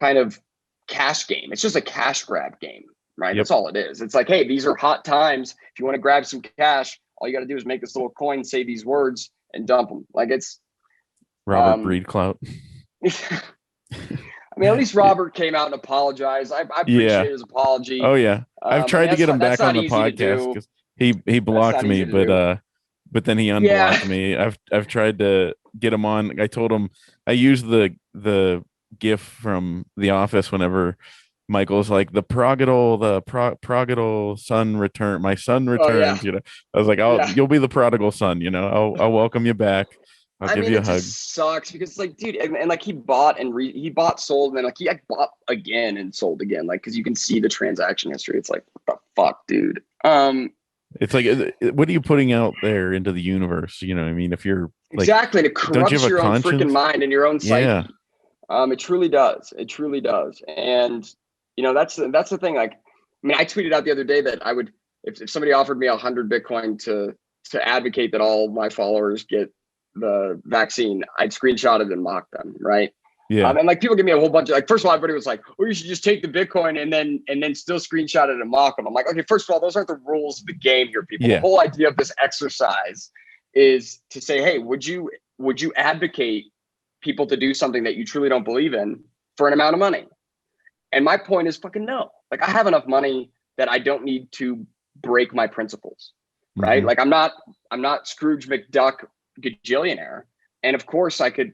kind of cash game. It's just a cash grab game, right? That's all it is. It's like, hey, these are hot times. If you want to grab some cash, all you got to do is make this little coin, say these words, and dump them. Like, it's Robert Breed clout. I mean, at least Robert came out and apologized. I appreciate his apology. Oh yeah, I've tried to get him back on the podcast because he blocked me, but then he unblocked me. I've tried to get him on. I told him I use the GIF from The Office whenever Michael's like, the prodigal son return. My son returns. You know, I was like, you'll be the prodigal son. You know, I'll welcome you back. I'll give you a hug. It just sucks because it's like, dude, and like he bought and he bought, sold, and then like he bought again and sold again, like, because you can see the transaction history. It's like, what the fuck, dude? It's like, what are you putting out there into the universe? You know what I mean? If you're like, exactly, to corrupt your own freaking mind and your own psyche. It truly does. It truly does. And you know, that's the thing. Like, I mean, I tweeted out the other day that I would, if somebody offered me 100 Bitcoin to advocate that all my followers get the vaccine, I'd screenshot it and mock them, right? And like, people give me a whole bunch of, like, first of all, everybody was like, oh, you should just take the Bitcoin and then still screenshot it and mock them. I'm like, okay, first of all, those aren't the rules of the game here, people. The whole idea of this exercise is to say, hey, would you advocate people to do something that you truly don't believe in for an amount of money? And my point is fucking no. Like, I have enough money that I don't need to break my principles, right? Mm-hmm. Like, I'm not Scrooge McDuck gajillionaire. And of course I could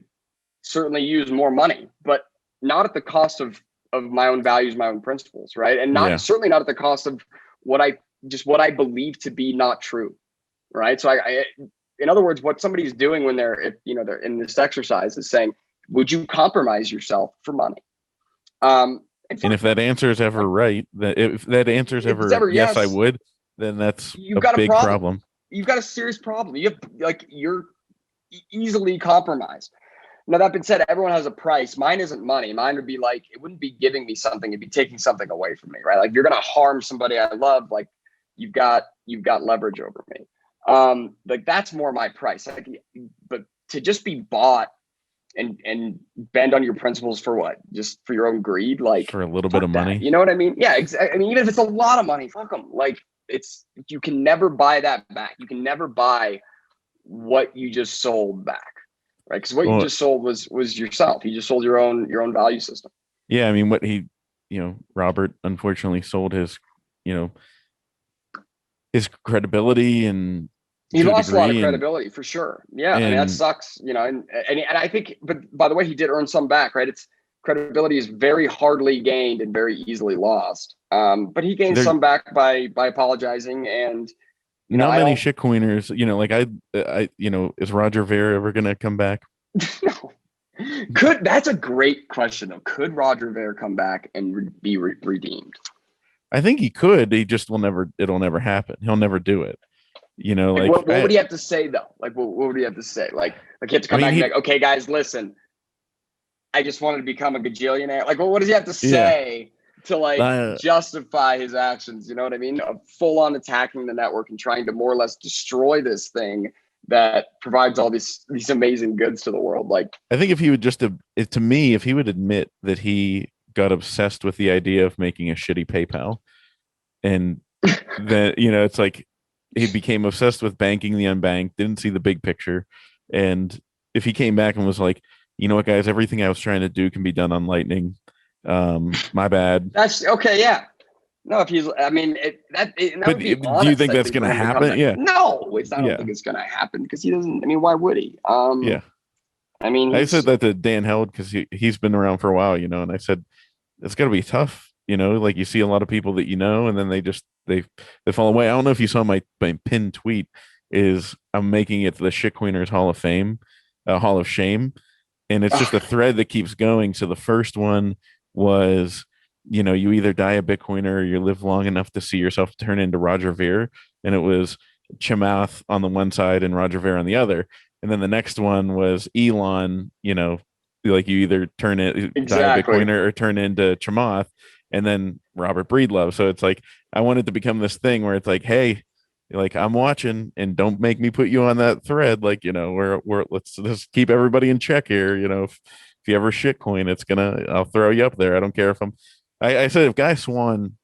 certainly use more money, but not at the cost of my own values, my own principles, right? And certainly not at the cost of what I believe to be not true, right? So I in other words, what somebody's doing when they're in this exercise is saying, would you compromise yourself for money? And if that answer is ever right, if that answer is ever yes, I would, then that's you've got a big problem. You've got a serious problem. You're easily compromised. Now, that being said, everyone has a price. Mine isn't money. Mine would be like, it wouldn't be giving me something, it'd be taking something away from me, right? Like, if you're gonna harm somebody I love, like, you've got leverage over me. Like, that's more my price. Like, but to just be bought and bend on your principles for what? Just for your own greed? Like, for a little bit of money. You know what I mean? Yeah, exactly. I mean, even if it's a lot of money, fuck them. Like, you can never buy that back. You can never buy what you just sold back, right? Because what you just sold was yourself. You just sold your own value system. Yeah, I mean, what Robert unfortunately sold his credibility, and he lost a lot of credibility for sure. Yeah, I mean, that sucks, and I think, but by the way, he did earn some back, right? Credibility is very hardly gained and very easily lost. But he gained some back by apologizing. And not many shitcoiners, is Roger Ver ever going to come back? No. That's a great question though. Could Roger Ver come back and be redeemed? I think he could. He just it'll never happen. He'll never do it. What would he have to say though? Like, what would he have to say? Like he had to come back and be like, okay, guys, listen, I just wanted to become a gajillionaire. Like, what does he have to say to justify his actions? You know what I mean? Full on attacking the network and trying to more or less destroy this thing that provides all these amazing goods to the world. Like, I think if he would if he would admit that he got obsessed with the idea of making a shitty PayPal, and that, it's like he became obsessed with banking the unbanked, didn't see the big picture. And if he came back and was like, you know what, guys, everything I was trying to do can be done on Lightning. My bad. That's okay. Yeah. No, if he's, I mean, do you think that's going to happen? Yeah. No, I don't think it's going to happen because he doesn't. I mean, why would he? Yeah. I mean, I said that to Dan Held because he's been around for a while, and I said it's got to be tough. Like, you see a lot of people that and then they fall away. I don't know if you saw my pinned tweet. Is I'm making it the Shitcoiners Hall of Fame, Hall of Shame. And it's just a thread that keeps going. So the first one was, you either die a Bitcoiner or you live long enough to see yourself turn into Roger Ver. And it was Chamath on the one side and Roger Ver on the other. And then the next one was Elon, like you either die a Bitcoiner or turn into Chamath, and then Robert Breedlove. So it's like, I want it to become this thing where it's like, hey, like, I'm watching, and don't make me put you on that thread. Like, let's just keep everybody in check here. If you ever shitcoin, I'll throw you up there. I don't care if I said if Guy Swan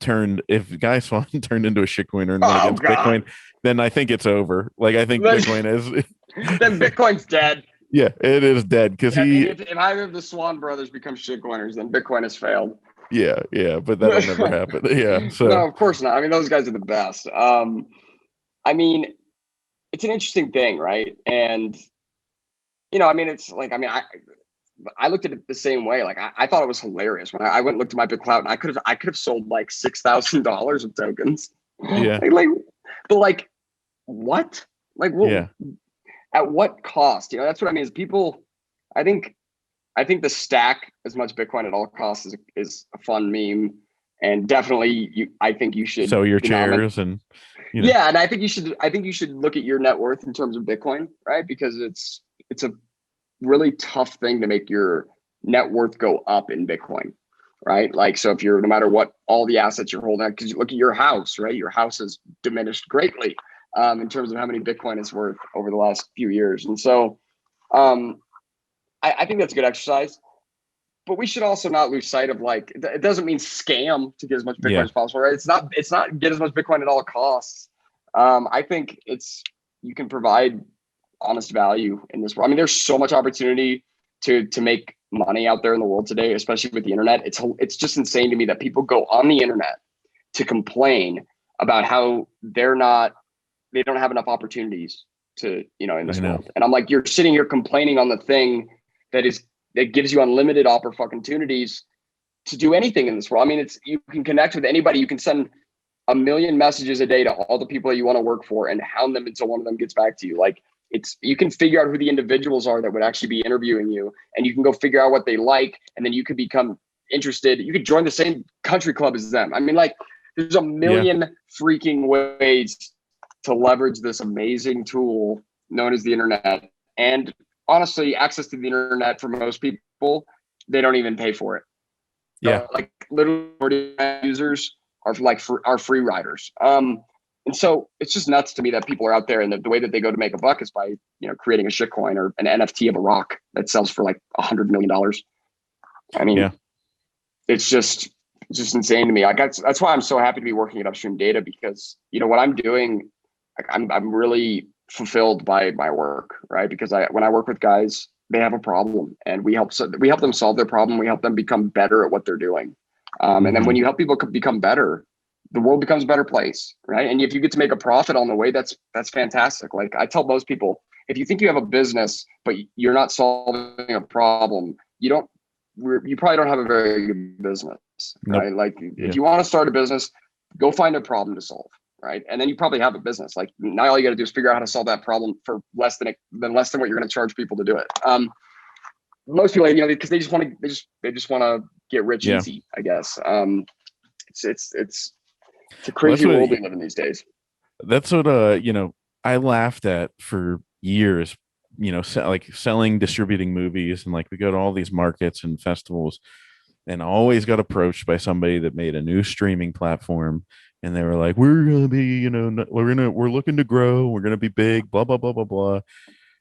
turned into a shitcoiner and went against Bitcoin, then I think it's over. Like, I think Bitcoin is then Bitcoin's dead. Yeah, it is dead because if either of the Swan brothers become shitcoiners, then Bitcoin has failed. Yeah, but that'll never happen. Yeah, so no, of course not. I mean, those guys are the best. I mean, it's an interesting thing, right? And I mean, it's like, I looked at it the same way. Like, I thought it was hilarious when I went and looked at my BitClout, and I could have sold like $6,000 of tokens. Yeah. But like, what? Like, what? Yeah. At what cost? That's what I mean. Is people? I think the stack as much Bitcoin at all costs is a fun meme, and definitely I think you should sell your chairs and yeah, and I think you should look at your net worth in terms of Bitcoin, right? Because it's a really tough thing to make your net worth go up in Bitcoin, right? Like, so if you're, no matter what, all the assets you're holding, because you look at your house, right? Your house has diminished greatly in terms of how many Bitcoin is worth over the last few years, and so. I think that's a good exercise, but we should also not lose sight of, like, it doesn't mean scam to get as much Bitcoin as possible, right? It's not get as much Bitcoin at all costs. I think you can provide honest value in this world. I mean, there's so much opportunity to make money out there in the world today, especially with the internet. It's just insane to me that people go on the internet to complain about how they don't have enough opportunities to, in this world. And I'm like, you're sitting here complaining on the thing that gives you unlimited opportunities to do anything in this world. I mean, you can connect with anybody. You can send 1 million messages a day to all the people that you want to work for and hound them until one of them gets back to you. Like, you can figure out who the individuals are that would actually be interviewing you, and you can go figure out what they like, and then you could become interested. You could join the same country club as them. I mean, like, there's a million freaking ways to leverage this amazing tool known as the internet. And honestly, access to the internet for most people, they don't even pay for it. Yeah. Like, literally users are free riders. And so it's just nuts to me that people are out there, and the way that they go to make a buck is by, creating a shitcoin or an NFT of a rock that sells for like $100 million. I mean, it's just insane to me. Like, that's why I'm so happy to be working at Upstream Data, because, what I'm doing, like, I'm really fulfilled by my work, right? Because when I work with guys, they have a problem, and we help them solve their problem. We help them become better at what they're doing. And then when you help people become better, the world becomes a better place, right? And if you get to make a profit on the way, that's fantastic. Like, I tell most people, if you think you have a business, but you're not solving a problem, you probably don't have a very good business, right? Nope. Like, if you want to start a business, go find a problem to solve, right? And then you probably have a business. Like, now all you got to do is figure out how to solve that problem for less than what you're going to charge people to do it. Most people, because they just want to get rich easy, I guess. It's a crazy world we live in these days. That's what I laughed at for years, like selling, distributing movies, and like we go to all these markets and festivals, and always got approached by somebody that made a new streaming platform, and they were like, we're gonna be, we're looking to grow, we're gonna be big, blah blah blah blah blah.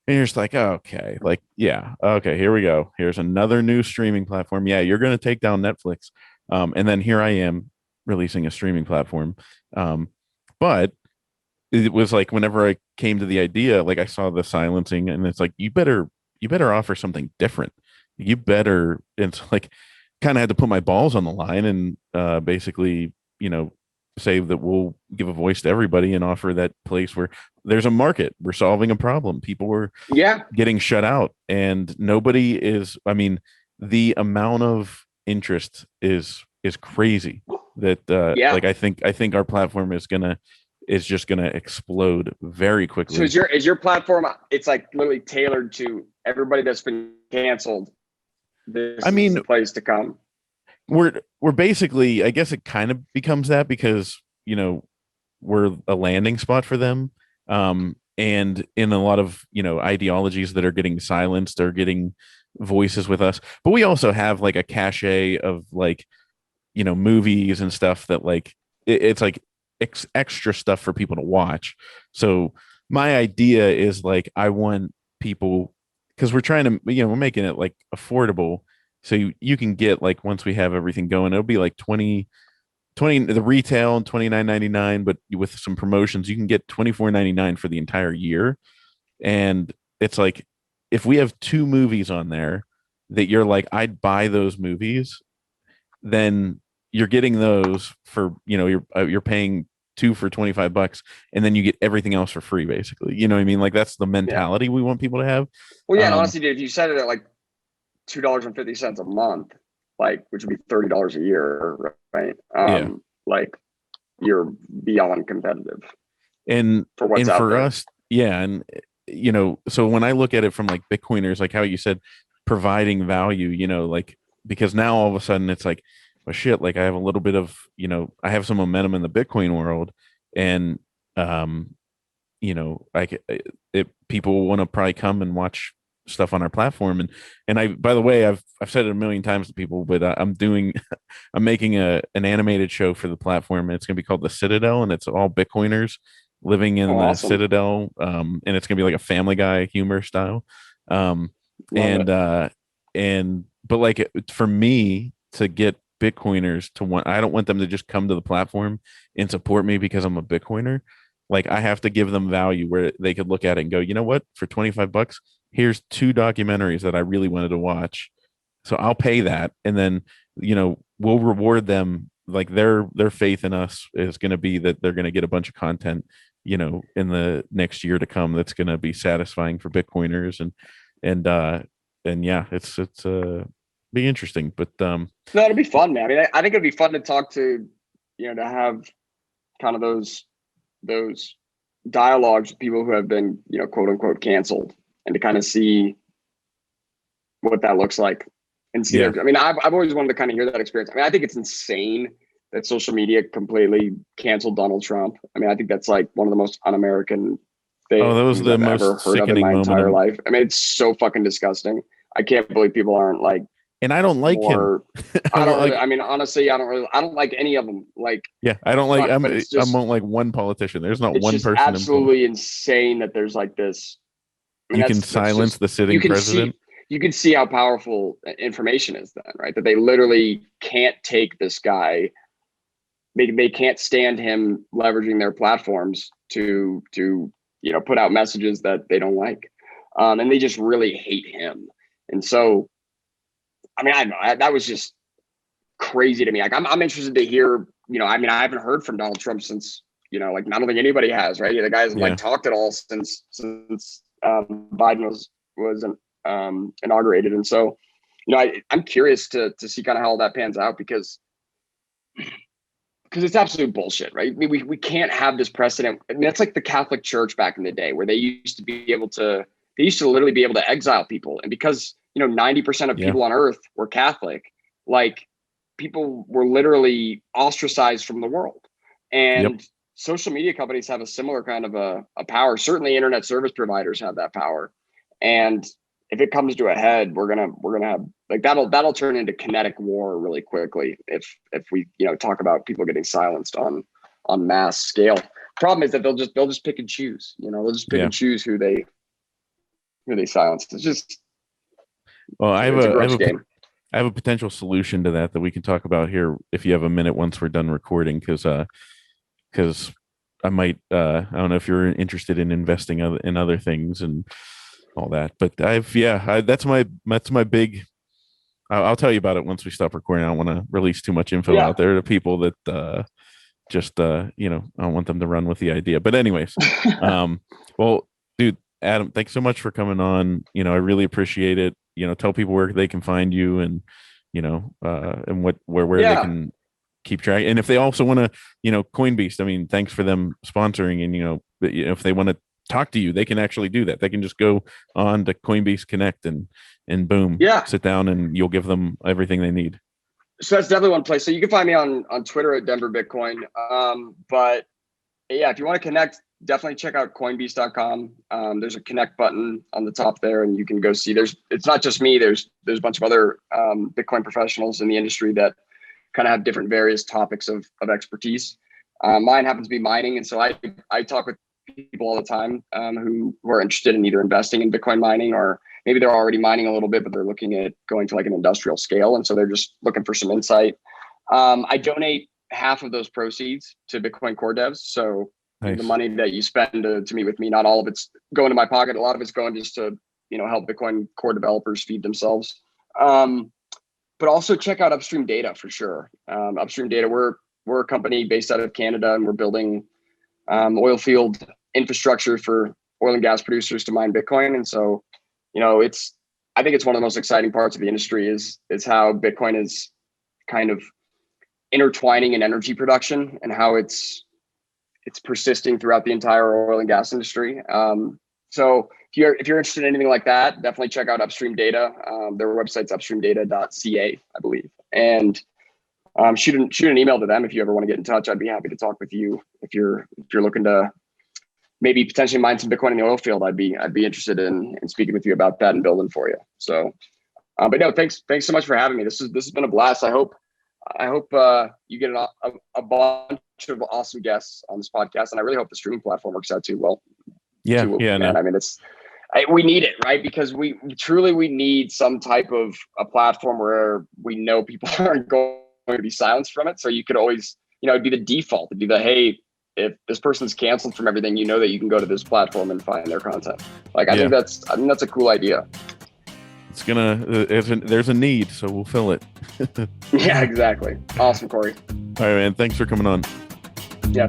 And you're just like, oh, okay, like, yeah, okay, here we go. Here's another new streaming platform. Yeah, you're gonna take down Netflix. And then here I am releasing a streaming platform. But it was like, whenever I came to the idea, like, I saw the silencing, and it's like, you better offer something different. It's like, kind of had to put my balls on the line and basically, say that we'll give a voice to everybody and offer that place where there's a market. We're solving a problem. People were getting shut out, and nobody is. I mean, the amount of interest is crazy. That like, I think our platform is just gonna explode very quickly. So is your platform? It's like literally tailored to everybody that's been canceled. This is the place to come. We're basically, I guess it kind of becomes that, because we're a landing spot for them, and in a lot of ideologies that are getting silenced or getting voices with us. But we also have like a cachet of like movies and stuff that like it's like extra stuff for people to watch. So my idea is like, I want people, because we're trying to, we're making it like affordable. So you can get, like, once we have everything going, it'll be like 20 the retail and $29.99, but with some promotions you can get $24.99 for the entire year. And it's like, if we have 2 movies on there that you're like, I'd buy those movies, then you're getting those for, you're paying 2 for $25, and then you get everything else for free, basically. You know what I mean? Like, that's the mentality we want people to have. Well, yeah, and honestly, dude, if you set it at like $2.50 a month, like, which would be $30 a year, right? Like, you're beyond competitive. And for what's out for there. us, and so when I look at it from like Bitcoiners, like how you said, providing value, like, because now all of a sudden it's like, well, shit, like, I have a little bit of, I have some momentum in the Bitcoin world, and people want to probably come and watch stuff on our platform. And I, by the way, I've said it a million times to people, but I'm making an animated show for the platform, and it's going to be called The Citadel, and it's all Bitcoiners living in the Citadel. And it's going to be like a Family Guy humor style. But like, for me to get Bitcoiners to want, I don't want them to just come to the platform and support me because I'm a Bitcoiner. like I have to give them value where they could look at it and go, you know what, for $25, here's 2 documentaries that I really wanted to watch. So I'll pay that. And then, we'll reward them. Like their faith in us is going to be that they're going to get a bunch of content, in the next year to come, that's going to be satisfying for Bitcoiners. And yeah, it's be interesting, but no, it'll be fun, man. I mean, I think it'd be fun to talk to, to have kind of those dialogues with people who have been, quote unquote canceled, and to kind of see what that looks like and see I mean, I've always wanted to kind of hear that experience. I mean, I think it's insane that social media completely canceled Donald Trump. I mean, I think that's like one of the most un-American things that was the I've most ever heard of in my entire life. I mean, it's so fucking disgusting. I can't believe people aren't like, and I don't like him. I don't really, I mean, honestly, I don't like any of them. Like, I don't like, I won't like one politician. There's not one person. Absolutely insane that there's like this. I mean, you can silence the sitting president. You can see how powerful information is then, right? That they literally can't take this guy. They can't stand him leveraging their platforms to put out messages that they don't like. And they just really hate him. And so, I mean, I know that was just crazy to me. Like, I'm interested to hear, I mean, I haven't heard from Donald Trump since, like, I don't think anybody has, right? The guy hasn't like talked at all since Biden was inaugurated. And so, I'm curious to see kind of how all that pans out, because it's absolute bullshit, right? I mean, we can't have this precedent. I mean, that's like the Catholic Church back in the day, where they used to literally be able to exile people. And because, 90% of people on earth were Catholic, like, people were literally ostracized from the world. And social media companies have a similar kind of a power. Certainly internet service providers have that power. And if it comes to a head, we're gonna have like that'll turn into kinetic war really quickly if we talk about people getting silenced on mass scale. Problem is that they'll just pick and choose. They'll just pick and choose who they silence. It's just I have a potential solution to that we can talk about here if you have a minute once we're done recording, because I might I don't know if you're interested in investing in other things and all that, but that's my big. I'll tell you about it once we stop recording. I don't want to release too much info out there to people that I don't want them to run with the idea. But anyways, well, dude, Adam, thanks so much for coming on. I really appreciate it. Tell people where they can find you, and and where they can keep track. And if they also want to, Coinbeast, I mean, thanks for them sponsoring. And if they want to talk to you, they can actually do that. They can just go on to Coinbase Connect and boom, sit down, and you'll give them everything they need. So that's definitely one place. So you can find me on Twitter at Denver Bitcoin. But if you want to connect, definitely check out coinbeast.com. There's a connect button on the top there, and you can go see. It's not just me. There's a bunch of other Bitcoin professionals in the industry that kind of have different various topics of expertise. Mine happens to be mining, and so I talk with people all the time who are interested in either investing in Bitcoin mining, or maybe they're already mining a little bit, but they're looking at going to like an industrial scale. And so they're just looking for some insight. I donate half of those proceeds to Bitcoin core devs. So the money that you spend to meet with me, not all of it's going to my pocket. A lot of it's going just to, help Bitcoin core developers feed themselves. But also check out Upstream Data for sure. Upstream Data, we're a company based out of Canada, and we're building oil field infrastructure for oil and gas producers to mine Bitcoin. And so, I think it's one of the most exciting parts of the industry is how Bitcoin is kind of intertwining in energy production, and how it's persisting throughout the entire oil and gas industry. So if you're interested in anything like that, definitely check out Upstream Data. Their website's upstreamdata.ca, I believe. And shoot an email to them if you ever want to get in touch. I'd be happy to talk with you if you're looking to maybe potentially mine some Bitcoin in the oil field. I'd be interested in speaking with you about that and building for you. So, but no, thanks so much for having me. This has been a blast. I hope you get a bunch of awesome guests on this podcast, and I really hope the streaming platform works out too well. Yeah. Man. I mean, we need it, right? Because we need some type of a platform where we know people aren't going to be silenced from it. So you could always, it'd be the default. It'd be hey, if this person's canceled from everything, you know that you can go to this platform and find their content. Like, I think that's a cool idea. It's gonna, there's a need, so we'll fill it. Yeah, exactly. Awesome, Corey. All right, man. Thanks for coming on. Yeah.